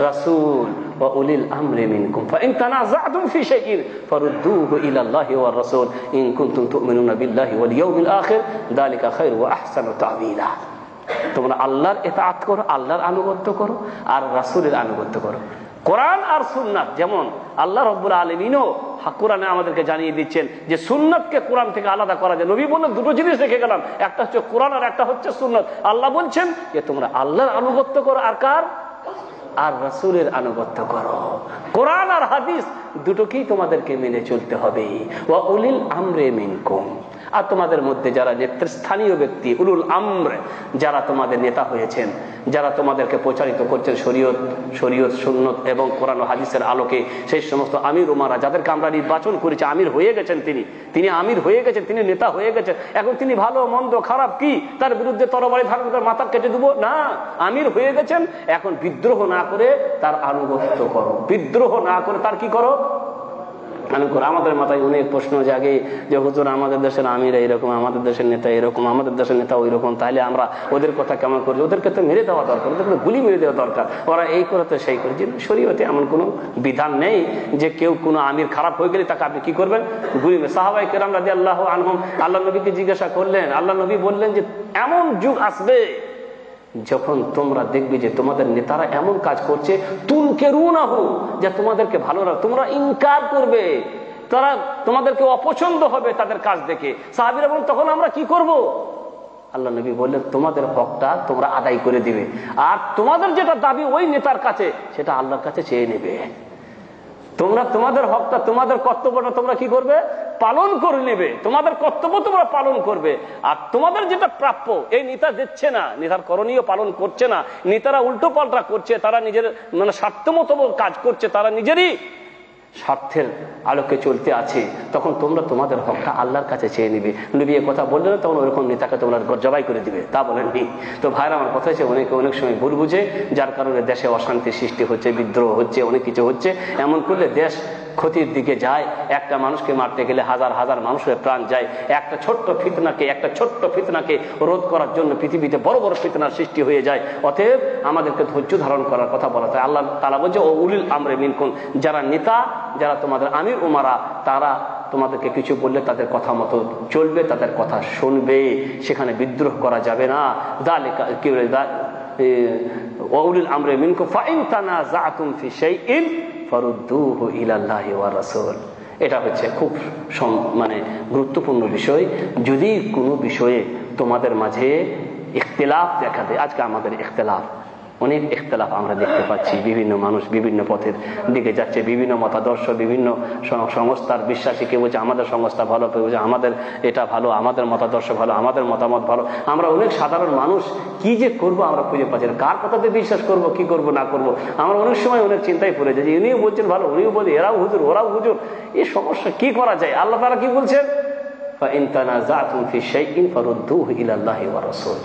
রাসূল ওয়া উলিল আমরি মিনকুম ফাইন তানাযাতুম ফি শাইইন ফারুদ্দুহু ইলাল্লাহি ওয়ার রাসূল ইন কুনতুম তু'মিনুনা বিল্লাহি ওয়াল ইয়াউমিল আখির যালিকা খায়রু ওয়া আহসানু তা'ওয়িলা। তোমরা আল্লাহর ইতাআত করো, আল্লাহর আনুগত্য করো আর রাসূলের আনুগত্য করো। কোরআন আর সুন্নাত, যেমন আল্লাহ রাব্বুল আলামিনও কোরআনে আমাদেরকে জানিয়ে দিচ্ছেন যে সুন্নাতকে কোরআন থেকে আলাদা করা যায়। নবী বললেন 2টো জিনিস রেখে গেলাম, একটা হচ্ছে কোরআন আর একটা হচ্ছে সুন্নাত। আল্লাহ বলছেন যে তোমরা আল্লাহর আনুগত্য করো আর কার? আর রাসূলের আনুগত্য করো। কোরআন আর হাদিস দুটোকেই তোমাদেরকে মেনে চলতে হবে। ওয়া উলিল আমরি মিনকুম, আর তোমাদের মধ্যে যারা নেতৃস্থানীয় ব্যক্তি, উলুল আমর, যারা তোমাদের নেতা হয়েছেন, যারা তোমাদেরকে প্রচারিত করছেন শরীয়ত সুন্নাত এবং কোরআন ও হাদিসের আলোকে, সেই সমস্ত আমির উমারা যাদেরকে আমরা নির্বাচন করেছি, আমির হয়ে গেছেন, তিনি আমির হয়ে গেছেন, তিনি নেতা হয়ে গেছেন। এখন তিনি ভালো মন্দ খারাপ কি তার বিরুদ্ধে তরবারি ধারণ করে মাথা কেটে দেবো না, আমির হয়ে গেছেন। এখন বিদ্রোহ না করে তার আনুগত্য করো, বিদ্রোহ না করে তার কি করো? আমাদের মাথায় অনেক প্রশ্ন জাগে যে হুজুর আমাদের দেশের আমির এইরকম, আমাদের দেশের নেতা এরকম, আমাদের দেশের নেতা ওই রকম, তাহলে আমরা ওদের কথা কেমন করি? ওদেরকে তো মেরে দেওয়া দরকার, ওদেরকে গুলি মেরে দেওয়া দরকার, ওরা এই করে তো সেই করে। শরীয়তে এমন কোনো বিধান নেই যে কেউ কোনো আমির খারাপ হয়ে গেলে তাকে আপনি কি করবেন? গুলি মেরে। সাহাবায়ে কেরাম রাদিয়াল্লাহু আনহুম আল্লাহ নবীকে জিজ্ঞাসা করলেন, আল্লাহ নবী বললেন যে এমন যুগ আসবে যখন তোমরা দেখবে যে তোমাদের নেতারা এমন কাজ করছে, তুনকিরুনাহু, যে তোমাদেরকে ভালো না, তোমরা ইনকার করবে, তারা তোমাদেরকে অপছন্দ হবে তাদের কাজ দেখে। সাহাবীরা বলেন তখন আমরা কি করব? আল্লাহ নবী বললেন তোমাদের হকটা তোমরা আদায় করে দিবে, আর তোমাদের যেটা দাবি ওই নেতার কাছে সেটা আল্লাহর কাছে চেয়ে নেবে। তোমরা তোমাদের হকটা, তোমাদের কর্তব্যটা তোমরা কি করবে? পালন করে নেবে। তোমাদের কর্তব্য তোমরা পালন করবে, আর তোমাদের যেটা প্রাপ্য এই নেতা দিচ্ছে না, নেতার করণীয় পালন করছে না, নেতারা উল্টো পাল্টা করছে, তারা নিজের মানে স্বার্থ মতো কাজ করছে, তারা নিজেরই স্বার্থের আলোকে চলতে আছে, তখন তোমরা তোমাদের হকটা আল্লাহর কাছে চেয়ে নিবে। নবী এ কথা বললেন, তখন ওরকম নেতাকে তোমরা জবাই করে দিবে, তা বলেননি। তো ভাইরা আমার কথা হচ্ছে, অনেকে অনেক সময় ভুল বুঝে, যার কারণে দেশে অশান্তি সৃষ্টি হচ্ছে, বিদ্রোহ হচ্ছে, অনেক কিছু হচ্ছে। এমন করলে দেশ ক্ষতির দিকে যায়। একটা মানুষকে মারতে গেলে হাজার হাজার মানুষের প্রাণ যায়। একটা ছোট্ট ফিতনাকে রোধ করার জন্য পৃথিবীতে বড় বড় ফিতনার সৃষ্টি হয়ে যায়। অতএব আমাদেরকে ধৈর্য ধারণ করার কথা বলা হয়। আল্লাহ তাআলা বলছে, ও উলিল আমরে মিনকুম, যারা নেতা, যারা তোমাদের আমির উমারা, তারা তোমাদেরকে কিছু বললে তাদের কথা মতো চলবে, তাদের কথা শুনবে, সেখানে বিদ্রোহ করা যাবে না। দালিকা কি বলে, উলিল আমরে মিনকুম ফাইন তানাযাতুম ফি শাইইন ফারুদ্দুহু ইলাল্লাহি ওয়া রাসূল। এটা হচ্ছে খুব মানে গুরুত্বপূর্ণ বিষয়। যদি কোনো বিষয়ে তোমাদের মাঝে ইখতিলাফ দেখা দেয়, আজকে আমাদের ইখতিলাফ, অনেক ইখতিলাফ আমরা দেখতে পাচ্ছি, বিভিন্ন মানুষ বিভিন্ন পথের দিকে যাচ্ছে, বিভিন্ন মতাদর্শ, বিভিন্ন সংস্থার বিশ্বাসী, কেউ বলছে আমাদের সংস্থা ভালো, কেউ বলছে আমাদের এটা ভালো, আমাদের মতাদর্শ ভালো, আমাদের মতামত ভালো। আমরা অনেক সাধারণ মানুষ কি যে করবো আমরা খুঁজে পাচ্ছি না, কার কথাতে বিশ্বাস করব, কি করব না করব। আমরা অনেক সময় অনেক চিন্তায় পড়ে যাই, ইনিও বলছেন ভালো, উনিও বলি, এরাও হুজুর, ওরাও হুজুর। এই সমস্যা কি করা যায়? আল্লাহ তাআলা কি বলছেন? ফাইন তানাযাতুম ফি শাইইন ফারুদ্দুহু ইলাল্লাহি ওয়া রাসূল।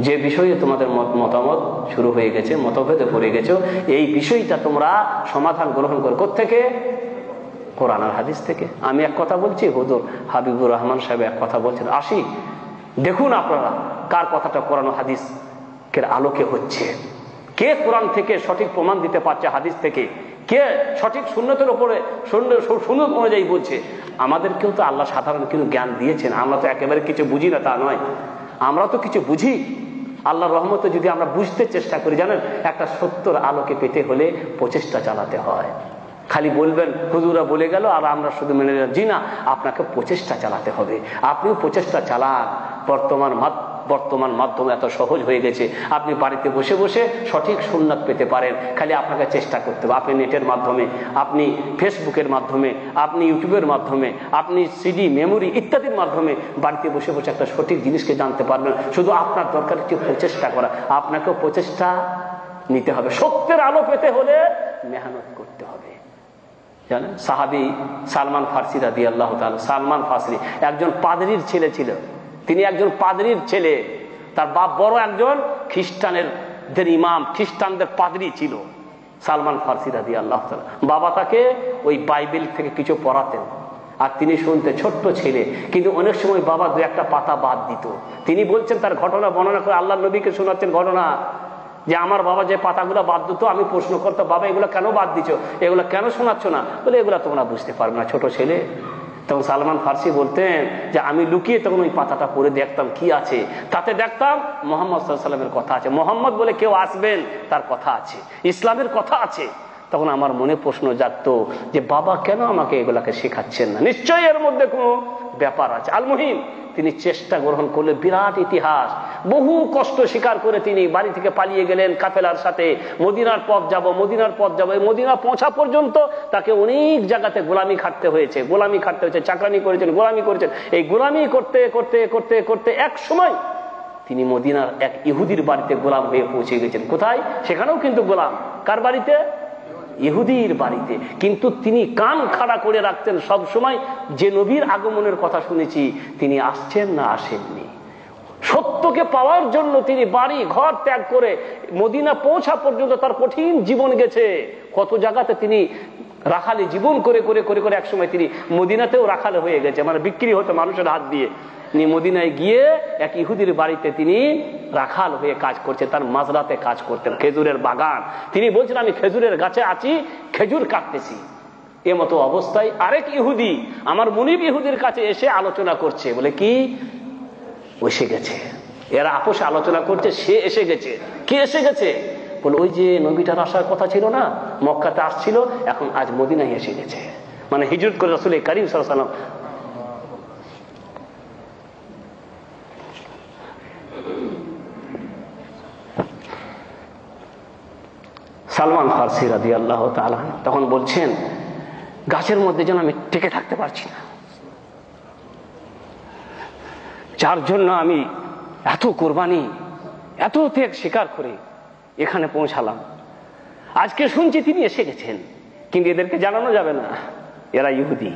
যে বিষয়ে তোমাদের মতামত শুরু হয়ে গেছে, মতভেদে পড়ে গেছো, এই বিষয়টা তোমরা সমাধান গ্রহণ করো কোত্থেকে? কোরআন আর হাদিস থেকে। আমি এক কথা বলছি, হুজুর হাবিবুর রহমান সাহেব এক কথা বলছেন, আসি দেখুন আপনারা কার কথাটা কোরআন ও হাদিসের আলোকে হচ্ছে, কে কোরআন থেকে সঠিক প্রমাণ দিতে পারছে, হাদিস থেকে কে সঠিক সুন্নতের উপরে সুন্নত অনুযায়ী বলছে। আমাদেরকেও তো আল্লাহ সাধারণ কিছু জ্ঞান দিয়েছেন, আমরা তো একেবারে কিছু বুঝি না তা নয়, আমরা তো কিছু বুঝি। আল্লাহর রহমতে যদি আমরা বুঝতে চেষ্টা করি, জানেন একটা সত্যর আলোকে পেতে হলে প্রচেষ্টা চালাতে হয়। খালি বলবেন হুজুরা বলে গেল আর আমরা শুধু মেনে নিলাম, জি না, আপনাকে প্রচেষ্টা চালাতে হবে। আপনিও প্রচেষ্টা চালান। বর্তমান মাধ্যম এত সহজ হয়ে গেছে, আপনি বাড়িতে বসে বসে সঠিক সুন্নাত পেতে পারেন। খালি আপনাকে চেষ্টা করতে হবে। আপনি নেটের মাধ্যমে, আপনি ফেসবুকের মাধ্যমে, আপনি ইউটিউবের মাধ্যমে, আপনি সিডি মেমোরি ইত্যাদির মাধ্যমে বাড়িতে বসে বসে একটা সঠিক জিনিসকে জানতে পারবেন। শুধু আপনার দরকার একটু প্রচেষ্টা করা, আপনাকেও প্রচেষ্টা নিতে হবে। সত্যের আলো পেতে হলে মেহনত করতে হবে। জানেন সাহাবী সালমান ফারসি রাদিয়াল্লাহু তাআলা, সালমান ফারসি একজন পাদরির ছেলে ছিল। তিনি একজন পাদরির ছেলে, তার বাপ বড় একজন খ্রিস্টানদের ইমাম, খ্রিস্টানদের পাদরি ছিল সালমান ফারসি রাদিয়াল্লাহু তাআলা। বাবা তাকে ওই বাইবেল থেকে কিছু পড়াতেন আর তিনি শুনতে, ছোট্ট ছেলে, কিন্তু অনেক সময় বাবা দু একটা পাতা বাদ দিত। তিনি বলছেন, তার ঘটনা বর্ণনা করে আল্লাহর নবীকে শোনাচ্ছেন ঘটনা, যে আমার বাবা যে পাতাগুলো বাদ দিত, আমি প্রশ্ন করতাম, বাবা এগুলো কেন বাদ দিচ্ছ, এগুলো কেন শোনাচ্ছ না? বলে এগুলো তোমরা বুঝতে পারবে না, ছোট ছেলে। তখন সালমান ফারসি বলতেন যে আমি লুকিয়ে তখন ওই পাতাটা পড়ে দেখতাম কি আছে, তাতে দেখতাম মুহাম্মদ সাল্লাল্লাহু আলাইহি ওয়াসাল্লামের কথা আছে, মোহাম্মদ বলে কেউ আসবেন তার কথা আছে, ইসলামের কথা আছে। তখন আমার মনে প্রশ্ন জাগতো যে বাবা কেন আমাকে এগুলাকে শেখাচ্ছেন না, নিশ্চয়ই এর মধ্যে কোনো ব্যাপার আছে। আল মুহিম তিনি চেষ্টা গ্রহণ করলে, বিরাট ইতিহাস, বহু কষ্ট স্বীকার করে তিনি বাড়ি থেকে পালিয়ে গেলেন কাফেলার সাথে। মদিনার পথ যাব, মদিনার পথ যাব, এই মদিনা পৌঁছা পর্যন্ত তাকে অনেক জায়গাতে গোলামি খাটতে হয়েছে, চাকরানি করেছেন, গোলামি করেছেন। এই গোলামি করতে করতে করতে করতে এক সময় তিনি মদিনার এক ইহুদির বাড়িতে গোলাম হয়ে পৌঁছে গেছেন। কোথায়? সেখানেও কিন্তু গোলাম। কার বাড়িতে? ইহুদির বাড়িতে। কিন্তু তিনি কান খাড়া করে রাখতেন সব সময়, যে নবীর আগমনের কথা শুনেছি তিনি আসছেন না আসেননি। সত্যকে পাওয়ার জন্য তিনি বাড়ি ঘর ত্যাগ করে মদিনা পৌঁছা পর্যন্ত তার কঠিন জীবন গেছে। কত জায়গাতে তিনি রাখালি জীবন করে করে করে করে একসময় তিনি মদিনাতেও রাখালে হয়ে গেছে, মানে বিক্রি হতো মানুষের হাত দিয়ে। মদিনায় গিয়ে এক ইহুদির বাড়িতে তিনি রাখাল হয়ে কাজ করছেন, তার মাজরাতে কাজ করতেন, খেজুরের বাগান। তিনি বলছেন আমি খেজুরের গাছে আছি, খেজুর কাটতেছি। এমতো অবস্থায় আরেক ইহুদি আমার মুনিব ইহুদির কাছে এসে আলোচনা করছে, বলে কি এসে গেছে, এরা আপোষে আলোচনা করছে, সে এসে গেছে। কে এসে গেছে? বলে ওই যে নবীটার আসার কথা ছিল না, মক্কাতে আসছিল, এখন আজ মদিনায় এসে গেছে। মানে হিজরত করে রাসূল কারীম সাল্লাল্লাহু আলাইহি ওয়াসাল্লাম। সালমান ফারসি রাদিয়াল্লাহু তাআলা তখন বলছেন, গাছের মধ্যে যেন আমি টিকে থাকতে পারছি না, যার জন্য আমি এত কোরবানি, এত ত্যাগ স্বীকার করে এখানে পৌঁছালাম। আজকে শুনছি তিনি এসে গেছেন, কিন্তু এদেরকে জানানো যাবে না, এরা ইহুদি।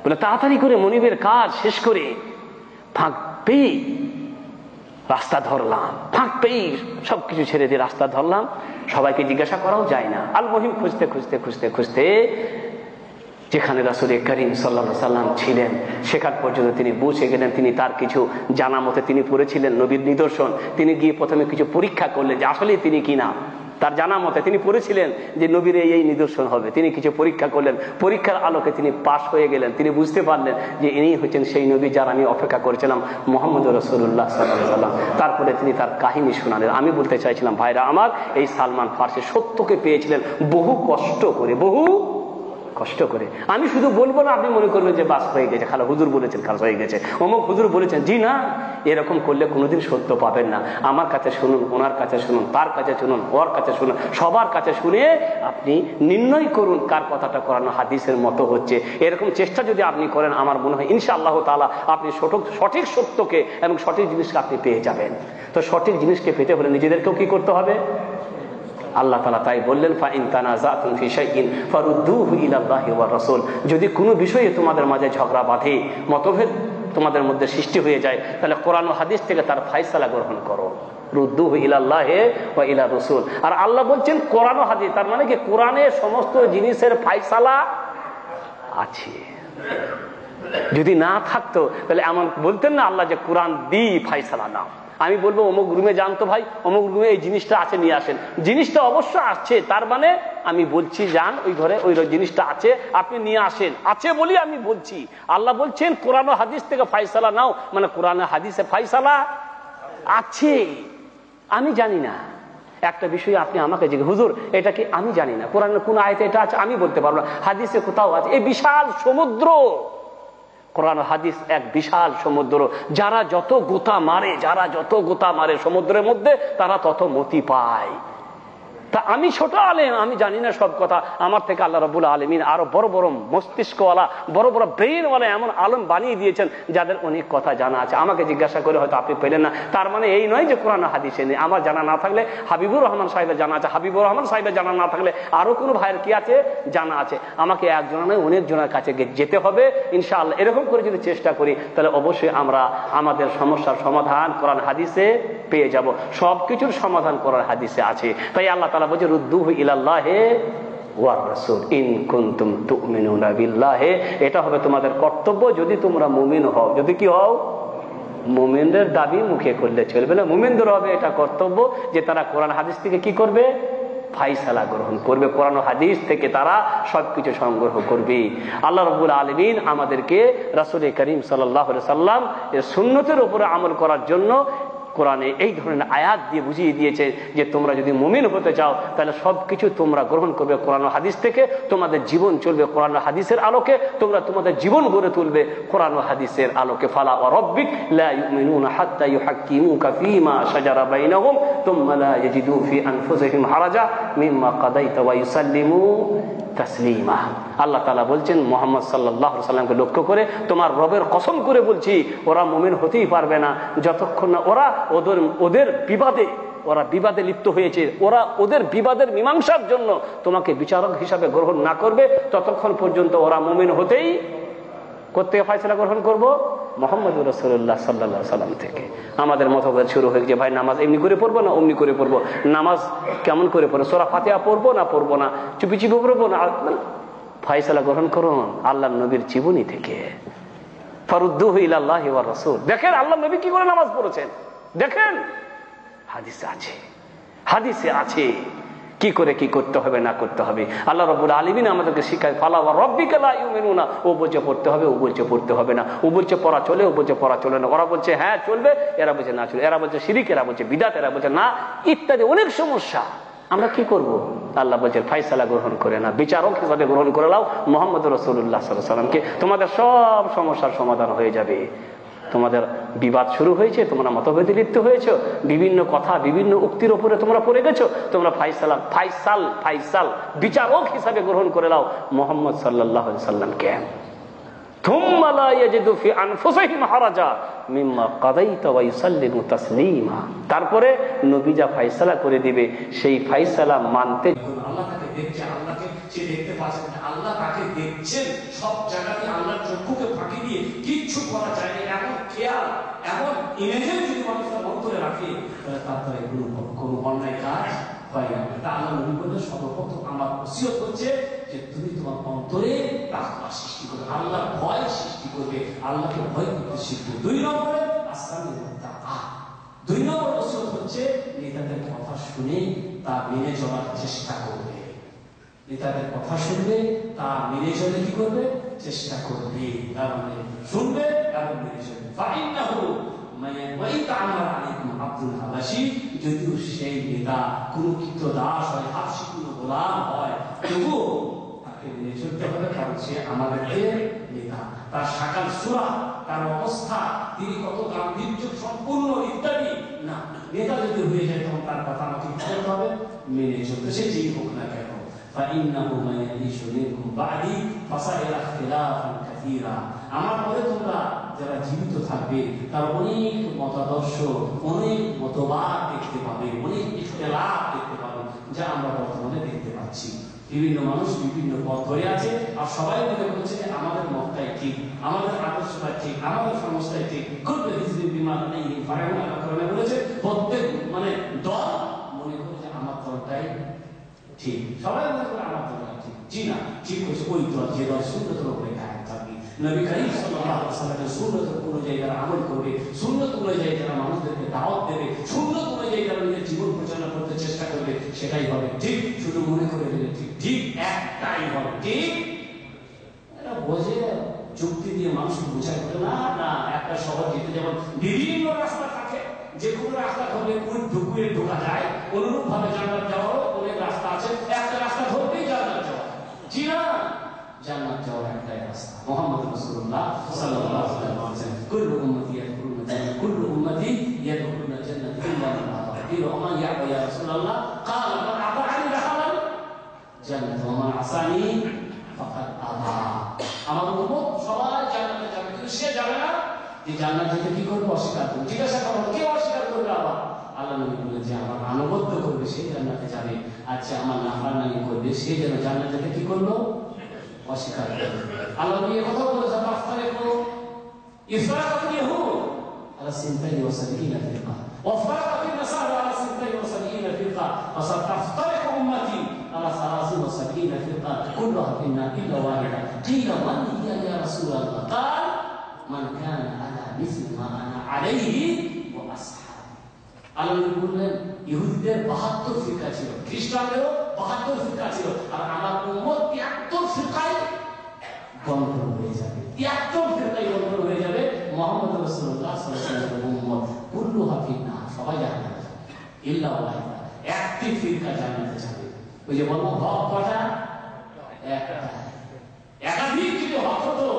বলে তাড়াতাড়ি করে মনিবের কাজ শেষ করে ফাঁক পেয়ে রাস্তা ধরলাম, ফাঁক পেয়ে সবকিছু ছেড়ে দিয়ে রাস্তা ধরলাম। সবাইকে জিজ্ঞাসা করাও যায় না। আল মহিম খুঁজতে খুঁজতে খুঁজতে খুঁজতে যেখানে রাসূল কারীম সাল্লাল্লাহু আলাইহি ওয়াসাল্লাম ছিলেন সেখান পর্যন্ত তিনি পৌঁছে গেলেন। তিনি তার কিছু জানা মতে তিনি পড়েছিলেন নবীর নিদর্শন। তিনি গিয়ে প্রথমে কিছু পরীক্ষা করলেন যে আসলে তিনি কিনা। তার জানা মতে তিনি পড়েছিলেন যে নবীর এই নিদর্শন হবে। তিনি কিছু পরীক্ষা করলেন, পরীক্ষার আলোকে তিনি পাশ হয়ে গেলেন। তিনি বুঝতে পারলেন যে ইনি হচ্ছেন সেই নবী যার আমি অপেক্ষা করেছিলাম, মুহাম্মদ রাসূলুল্লাহ সাল্লাল্লাহু আলাইহি ওয়াসাল্লাম। তারপরে তিনি তার কাহিনী শোনালেন। আমি বলতে চাইছিলাম ভাইরা আমার, এই সালমান ফারসি সত্যকে পেয়েছিলেন বহু কষ্ট করে, বহু কষ্ট করে। আমি শুধু বলবো না, আপনি মনে করবেন যে বাস হয়ে গেছে, খালা হুজুর বলেছেন, খালাস হয়ে গেছে, অমুক হুজুর বলেছেন। জি না, এরকম করলে কোনোদিন সত্য পাবেন না। আমার কাছে শুনুন, ওনার কাছে শুনুন, তার কাছে শুনুন, ওর কাছে শুনুন, সবার কাছে শুনে আপনি নির্ণয় করুন কার কথাটা কোরআন হাদিসের মতো হচ্ছে। এরকম চেষ্টা যদি আপনি করেন, আমার মনে হয় ইনশাআল্লাহ তাআলা আপনি সঠিক সত্যকে এবং সঠিক জিনিসকে আপনি পেয়ে যাবেন। তো সঠিক জিনিসকে পেতে হলে নিজেদেরকেও কি করতে হবে? আল্লাহ তাআলা তাই বললেন, ফাইন তানাযাতুম ফি শাইইন ফারুদ্দুহু ইলাল্লাহি ওয়া রাসূল। যদি কোনো বিষয়ে তোমাদের মাঝে ঝগড়া বাঁধে, মতভেদ তোমাদের মধ্যে সৃষ্টি হয়ে যায়, তাহলে কোরআন ও হাদিস থেকে তার ফায়সালা গ্রহণ করো। রুদ্দুহু ইলাল্লাহি ওয়া ইলা রাসূল। আর আল্লাহ বলছেন কোরআন ও হাদিস, তার মানে কি কোরআনে সমস্ত জিনিসের ফায়সালা আছে। যদি না থাকতো তাহলে এমন বলতেন না আল্লাহ যে কোরআন দি ফায়সালা নাও। আমি বলবো অমুক রুমে জানতো ভাই, অমুক রুমে এই জিনিসটা আছে, নিয়ে আসেন। জিনিসটা অবশ্য আছে, তার মানে আমি বলছি যান ওই ঘরে, ওই জিনিসটা আছে, আপনি নিয়ে আসেন। আছে বলি আমি বলছি। আল্লাহ বলছেন কোরআন ও হাদিস থেকে ফায়সালা নাও, মানে কোরআন ও হাদিসে ফায়সালা আছে। আমি জানি না একটা বিষয়, আপনি আমাকে জিজ্ঞেস, হুজুর এটা কি, আমি জানি না কোরআনের কোন আয়াতে এটা আছে, আমি বলতে পারবো না। হাদিসে কোথাও আছে। এই বিশাল সমুদ্র, কোরআন হাদিস এক বিশাল সমুদ্র। যারা যত গোতা মারে, যারা যত গোতা মারে সমুদ্রের মধ্যে, তারা তত মতি পায়। তা আমি ছোট আলেম, আমি জানি না সব কথা। আমার থেকে আল্লাহ রাব্বুল আলামিন আরো বড় বড় মস্তিষ্কওয়ালা, বড় বড় ব্রেইনওয়ালা এমন আলেম বানিয়ে দিয়েছেন যাদের অনেক কথা জানা আছে। আমাকে জিজ্ঞাসা করে হয়তো আপনি পেলেন না, তার মানে এই নয় যে কোরআন হাদিসে নেই। আমার জানা না থাকলে হাবিবুর রহমান সাহেবের জানা আছে, হাবিবুর রহমান সাহেবের জানা না থাকলে আরো কোনো ভাইয়ের কি আছে, জানা আছে। আমাকে একজনের নয় অনেক জনের কাছে যেতে হবে ইনশাআল্লাহ। এরকম করে যদি চেষ্টা করি তাহলে অবশ্যই আমরা আমাদের সমস্যার সমাধান কোরআন হাদিসে পেয়ে যাব। সবকিছুর সমাধান কোরআন হাদিসে আছে। তাই আল্লাহ তাআলা বলে রুদ্দুহু ইলাল্লাহি ওয়া রাসূল ইন কুনতুম তুমিনুনা বিল্লাহি। এটা হবে তোমাদের কর্তব্য যদি তোমরা মুমিন হও। যদি কি হও? মুমিনদের দাবি মুখে করলে চলবে না, মুমিনদের হবে এটা কর্তব্য যে তারা কোরআন হাদিস থেকে কি করবে, ফায়সালা গ্রহণ করবে। কোরআন হাদিস থেকে তারা সবকিছু সংগ্রহ করবে। আল্লাহ রাব্বুল আলামিন আমাদেরকে রাসূল কারীম সাল্লাল্লাহু আলাইহি সাল্লাম এর সুন্নতের উপরে আমল করার জন্য কোরআনে এই ধরনের আয়াত দিয়ে বুঝিয়ে দিয়েছে যে তোমরা যদি মুমিন হতে চাও তাহলে সবকিছু তোমরা গ্রহণ করবে কোরআন হাদিস থেকে। তোমাদের জীবন চলবে কোরআন হাদিসের আলোকে, তোমরা তোমাদের জীবন গড়ে তুলবে কোরআন হাদিসের আলোকে। ফালা ওয়া রাব্বিক লা ইউমিনুনা হাত্তা ইউহাক্কিমুকা ফীমা শাজারা বাইনাহুম তুম্মা লা ইয়াজিদু ফি আনফুসিহিম হারাজা মিম্মা কাদাইতা ওয়া ইউসাল্লিমু তাসলিমা। আল্লাহ তাআলা বলছেন মুহাম্মদ সাল্লাল্লাহু আলাইহি সাল্লামকে লক্ষ্য করে, তোমার রবের কসম করে বলছি ওরা মুমিন হতেই পারবে না যতক্ষণ না ওরা ওদের বিবাদে লিপ্ত হয়েছে, ওরা ওদের বিবাদের মীমাংসার জন্য তোমাকে বিচারক হিসাবে গ্রহণ না করবে, ততক্ষণ পর্যন্ত ওরা মুমিন হতেই করতে ফয়সালা গ্রহণ করব মুহাম্মদুর রাসূলুল্লাহ সাল্লাল্লাহু আলাইহি সাল্লাম থেকে। আমাদের মতভেদ শুরু হয়ে যে ভাই নামাজ এমনি করে পড়বো না অমনি করে পড়বো, নামাজ কেমন করে পড়বো, সূরা ফাতিহা পড়বো না চুপি চুপি পড়বো না। ফয়সালা গ্রহণ করুন আল্লাহর নবীর জীবনী থেকে। ফারুদ্দুহু ইলাল্লাহি ওয়া রাসূল। দেখেন আল্লাহর নবী কি করে নামাজ পড়েছেন, দেখেন হাদিসে আছে কি করে কি করতে হবে না করতে হবে। আল্লাহ রাব্বুল আলামিন আমাদেরকে শিখায়, ফালা ওয়া রাব্বিকা লা ইউমিনুনা, ও বলছে পড়তে হবে, ও বলছে পড়তে হবে না, ও বলছে পড়া চলে, ও বলছে পড়া চলে না, ওরা বলছে হ্যাঁ চলবে, এরা বলছে না চলবে, এরা বলছে শিরিক, এরা বলছে বিদআত, এরা বলছে না, ইত্যাদি অনেক সমস্যা। আমরা কি করব? আল্লাহ বলছে ফায়সালা গ্রহণ করে না, বিচারক হিসাবে গ্রহণ করে নাও মুহাম্মদ রাসূলুল্লাহ সাল্লাল্লাহু আলাইহি ওয়াসাল্লামকে, তোমাদের সব সমস্যার সমাধান হয়ে যাবে। তোমাদের বিবাদ শুরু হয়েছে, তোমরা মতভেদে লিপ্ত হয়েছ, বিভিন্ন কথা বিভিন্ন উক্তির উপরে তোমরা পড়ে গেছো, তোমরা ফাইসাল বিচারক হিসাবে গ্রহণ করে নাও মুহাম্মদ সাল্লাল্লাহু আলাইহি ওয়াসাল্লামকে। থুম্মা লা ইয়াজিদু ফি আনফুসিহিম হারাজা মিম্মা কাদাইতা ওয়া ইউসাল্লিমু তাসলিমা। তারপরে নবী যা ফয়সালা করে দিবে সেই ফয়সালা মানতে। আল্লাহ তাকে দেখছে, আল্লাহকে সে দেখতে পাচ্ছে না, আল্লাহ তাকে দেখছেন সব জায়গাতে, আল্লাহর চক্ষুকে ফাঁকি দিয়ে কিচ্ছু করা যায় না, এমন খেয়াল এমন ইমেজের যদি মানুষের অন্তরে রাখে তাহলে তারপরে কোনো অন্যায় কাজ হয় না। তা আল্লাহ নবী বলে সর্বপ্রথম আমার ওসিয়ত হচ্ছে যে তুমি তোমার অন্তরে তাকওয়া সৃষ্টি করবে, আল্লাহর ভয় সৃষ্টি করবে, আল্লাহকে ভয় করতে শিখবে। 2 নম্বরে দুই নম্বর ওসিয়ত হচ্ছে নেতাদের কথা শুনে তা মেনে চলার চেষ্টা করবে, নেতাদের কথা শুনবে, তা মেনে চলে কি করবে চেষ্টা করবে, তার মানে শুনবে এবং মেনে চলবে। ফাইন্নাহু যদিও সেই নেতা কোন কৃতদাস হয়, হাবশী কোন গোলাম হয়, তবুও তাকে মেনে চলতে হবে, কারণ সে আমাদেরকে নেতা। তার সাকাল সূরা, তার অবস্থা, তিনি কত গাম্ভীর্য সম্পূর্ণ ইত্যাদি না, নেতা যদি হয়ে যায় তখন তার কথা আমাকে কি করতে হবে মেনে চলতে, সে যেই হোক না কেন। ফাইন্নাহু মান ইয়াইশু মিনকুম বা'দি ফাসায়ারা ইখতিলাফান কাসীরা। আমার পরে তোমরা যারা জীবিত থাকবে তার অনেক মতাদর্শ, অনেক মতবাদ দেখতে পাবে, অনেক ইখতিলাফ দেখতে পাবে, যা আমরা বর্তমানে দেখতে পাচ্ছি। বিভিন্ন মানুষ বিভিন্ন পথ ধরে আছে, আর সবাই মনে করছে যে আমাদের মতটাই ঠিক, আমাদের আদর্শটা ঠিক, আমাদের সমস্যাই ঠিক। কুল্লু হিজবিন বিমা লাদাইহিম ফারিহুন। আল্লাহ কোরআনে বলেছে প্রত্যেক দল মনে করে যে আমার দলটাই ঠিক, সবাই মনে করে আমার দলটাই ঠিক। জি না, ঠিক হচ্ছে ওই দল যে দল সুন্নতের উপরে কায়েম থাকবে, নবী করিম সাল্লাল্লাহু আলাইহি ওয়াসাল্লামের সুন্নত অনুযায়ী যারা আমল করবে, সুন্নত অনুযায়ী যারা মানুষদেরকে দাওয়াত দেবে, সুন্নত অনুযায়ী যারা নিজের জীবন পরিচালনা করতে চেষ্টা করবে, সেটাই হবে ঠিক। শুধু মনে করে দিলে ঠিক, ঠিক একটাই হবে ঠিক। এটা বোঝে যুক্তি দিয়ে মানুষ বোঝায় না, না একটা শহর যেতে যেমন বিভিন্ন রাস্তা থাকে, যে কোনো রাস্তা ধরলে ঢুকুয়ে ঢোকা যায়, অনুরূপ ভাবে জান্নাত যাওয়ারও অনেক রাস্তা আছে, একটা রাস্তা ধরলেই জান্নাত যাওয়া। জি না, জান্নাত যাওয়ার একটাই রাস্তা, মুহাম্মদ রাসূলুল্লাহ সাল্লাল্লাহু আলাইহি ওয়াসাল্লাম। কুল্লু উম্মতি ইয়াদখুলুনা জান্নাত, কুল্লু উম্মতি ইয়াদখুলুনা জান্নাত ইল্লা মান আবা। কিল ওয়া মান ইয়াবা ইয়া রাসূলুল্লাহ? ক্বালা মান আতা'আনি দাখালাল জান্নাত ওয়া মান আসানি ফাকাদ আবা। আমার উম্মত সবাই জান্নাতে যাবে, কিন্তু সে যাবে না যে জান্নাত যেতে কি করবে অস্বীকার করবে। জিজ্ঞাসা করো কে অস্বীকার করবে? আবার আল্লাহ নবী বলেন যে আমার আনুগত্য করবে সে জান্নাতে যাবে, আচ্ছা আমার নাফরমানি করবে সে যেন জান্নাতে যেতে কি করলো অস্বীকার করবে। আল্লাহ নবী এই কথা বলেছেন, ফাফতারিকু ইফরাকাতুল ইয়াহুদ আলা 72 ফিরকা ওয়া ফারাকাতুন নাসারা আলা 72 ফিরকা ওয়া সাতাফতারিকু উম্মতি আলা 73 ফিরকা কুল্লুহা ফিন্নার ইল্লা ওয়াহিদা। কিলা মান হিয়া ইয়া রাসূলুল্লাহ? قال من كان على مثل ما انا عليه واصحابي। আল্লাহ নবী বললেন ইহুদিদের 72 ফিরকা ছিল, খ্রিস্টানদেরও 72 ফিরকা ছিল, আর আমার উম্মত 73 ফিরকায় বন্টন হয়ে যাবে, 73 ফিরকায় বন্টন হয়ে যাবে। মুহাম্মদ রাসূলুল্লাহ সাল্লাল্লাহু আলাইহি ওয়াসাল্লামের উম্মত কুল্লুহা ফিন্নার, সবাই জান্নাতে যাবে ইল্লা ওয়াহিদা, একটি ফিরকা জান্নাতে যাবে। ওই যে বললাম হক কটা? একটা। একাধিক যদি হক হতো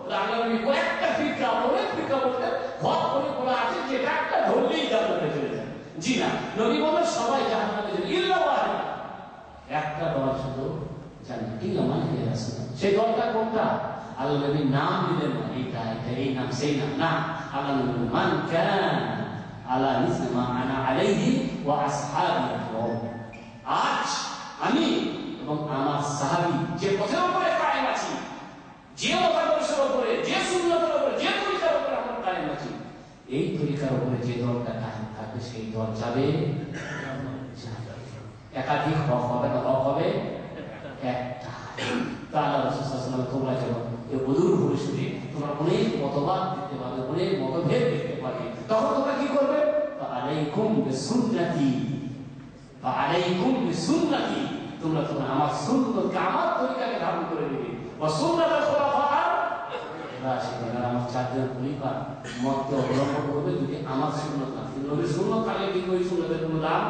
আল্লাহ নবী কয়েকটা ফিরকা, অনেক ফিরকা বলতেন, হক করে বলা আছে যেটা একটা ধরলেই জান্নাতে চলে যাবে। জি না, নবী বলেন সবাই জান্নাতে যাবে ইল্লা ওয়াহিদা, একটা দল শুধু জান্নাত। ইল্লা মান হিয়া রাসূল। সেই দলটা কোনটা? আল্লাহ নবী নাম দিলেন না, এটা এটা এই নাম সেই নাম না। আল্লাহ নবী মান কানা আলা মিসলি মা আনা আলাইহি ওয়া আসহাবি। আজ আমি এবং আমার সাহাবী যে পথের উপরে কায়েম আছি, যে মতাদর্শের উপরে, যে সুন্নতের উপরে, যে তরিকার উপরে আমরা কায়েম আছি, এই তরিকার উপরে যে দলটা কায়েম থাকবে সেই দল যাবে। একাধিক হক হবে না, হক হবে একটা। তা আল্লাহ রাসূল সাল্লাল্লাহু আলাইহি ওয়াসাল্লাম তোমরা যেমন এই বদুর পরিশুদ্ধি তোমরা অনেক মতবাদ দেখতে পাবে, অনেক মতভেদ দেখতে পাবে, তখন তোমরা কি করবে? আলাইকুম বিসুন্নতি আলাইকুম বিসুন্নতি, তোমরা আমার সুন্নতকে, আমার তরিকাকে ধারণ করে নেবে। ওয়া সুন্নাতুল খুলাফা'আর রাশিদিন, আমার চারজন খলিফা মতকে অবলম্বন করবে যদি আমার সুন্নত না থাকে। নবীর সুন্নত থাকলে কিন্তু ওই সুন্নতের কোনো দাম,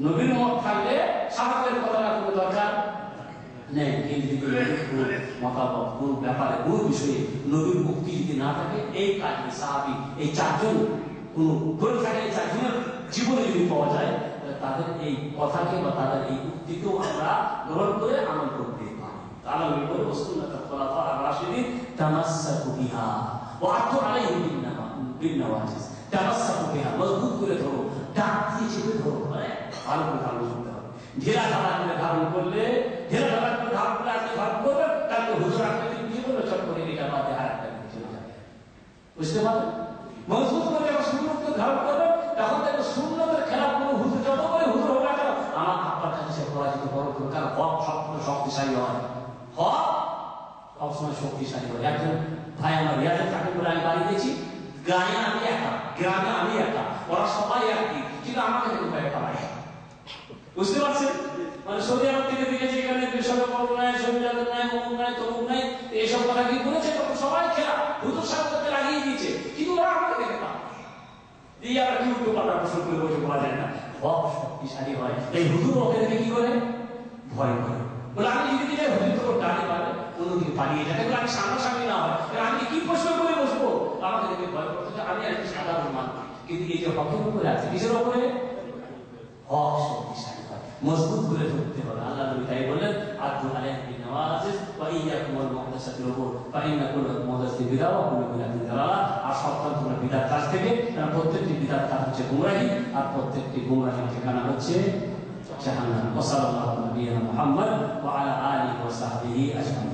নবীর মত থাকলে সাহাবাদের কথা না কোনো দরকার নেই। কিন্তু যদি নবীর মতামত কোন ব্যাপারে কোন বিষয়ে নবীর মুক্তি যদি না থাকে, এই কাজে সাহাবী এই চারজন কোন করে থাকে, এই চারজনের জীবনে যদি পাওয়া যায়, তাদের এই কথাকে বা তাদের এই উক্তিকেও আমরা গ্রহণ করে আমল করতে পারি। তাহলে আমি বলবো সুন্নাতুল খুলাফা আর রাশিদিন তামাসসাকু বিহা ওয়া আতু আলাইহি বিন-নওয়াজিজ। তামাসসাকু বিহা, মজবুত করে ধরো, দাঁত দিয়ে চেপে ধরো, মানে ভালো করে ধারণ করতে হবে। ঢেলা ঢালা করে ধারণ করলে, ঢেলা ঢালা করে ধারণ করলে আপনি ধারণ করবেন, তারপরে হুজুর আপনাকে কি বলবে, চট করে এটা বাদে আর একটা চলে যাবে। বুঝতে পারলেন? মজবুত করে যখন সুন্নতকে ধারণ করবেন, তখন দেখবেন সুন্নতের খেলাফ কোনো হুজুর যত করে হুজুর হবে না কেন, আমার আপনার কাছে সে পরাজিত বড় করে, কারণ হক সবসময় শক্তিশালী হয়, হক সবসময় শক্তিশালী হয়। একজন ভাই আমার রিয়াজে থাকে বলে আমি বাড়ি দিয়েছি, গায়ে আমি একা, গ্রামে আমি একা, ওরা সবাই একই, কিন্তু আমাকে দেখুন ভয় পায়। বুঝতে পারছেন? মানে সৌদি আরব থেকে দেখেছি এখানে বেসরকারি পর্ব নাই, শহীদ নাই, অমুক নাই, তমুক নাই, এইসব কথা কি বলেছে, তখন সবাই খেলা হুজুর সাহেবকে লাগিয়ে দিয়েছে, কিন্তু ওরা আমাকে দেখে পায়। এই আবার কি উল্টো পাল্টা প্রশ্ন করে বসে বলা যায় না, হক শক্তিশালী হয়। এই হুজুর ওকে দেখে কি করে, ভয় করে। বলে আমি যদি যাই হুজুর তো ডানে পারে, অন্যদিকে পালিয়ে যায়, আমি সামনাসামনি না হয়, আমি কি প্রশ্ন করে বসবো, আমাকে দেখে ভয় করতে, আমি একটি সাধারণ মানুষ, কিন্তু এই যে হকের উপরে আছে, কিসের উপরে, হক শক্তিশালী হয়, মজবুত করে ধরতে হবে। আল্লাহ নবী তাই বলেন, আদু আলাইহি বিন-নওয়াজিজ ওয়া ইয়্যাকুম ওয়াল মুহদাসাতিল উমুর ফা ইন্না কুল্লা মুহদাসাতিন বিদআহ ওয়া কুল্লু বিদআতিন দালালাহ। আর সাবধান তোমরা বিদআত কাজ থেকে, কারণ প্রত্যেকটি বিদআত কাজ হচ্ছে গুমরাহি, আর প্রত্যেকটি গুমরাহির ঠিকানা হচ্ছে জাহান্নাম। ওয়া সাল্লাল্লাহু আলা নবিয়িনা মুহাম্মদ ওয়া আলা আলিহি ওয়া সাহবিহি আজমাইন।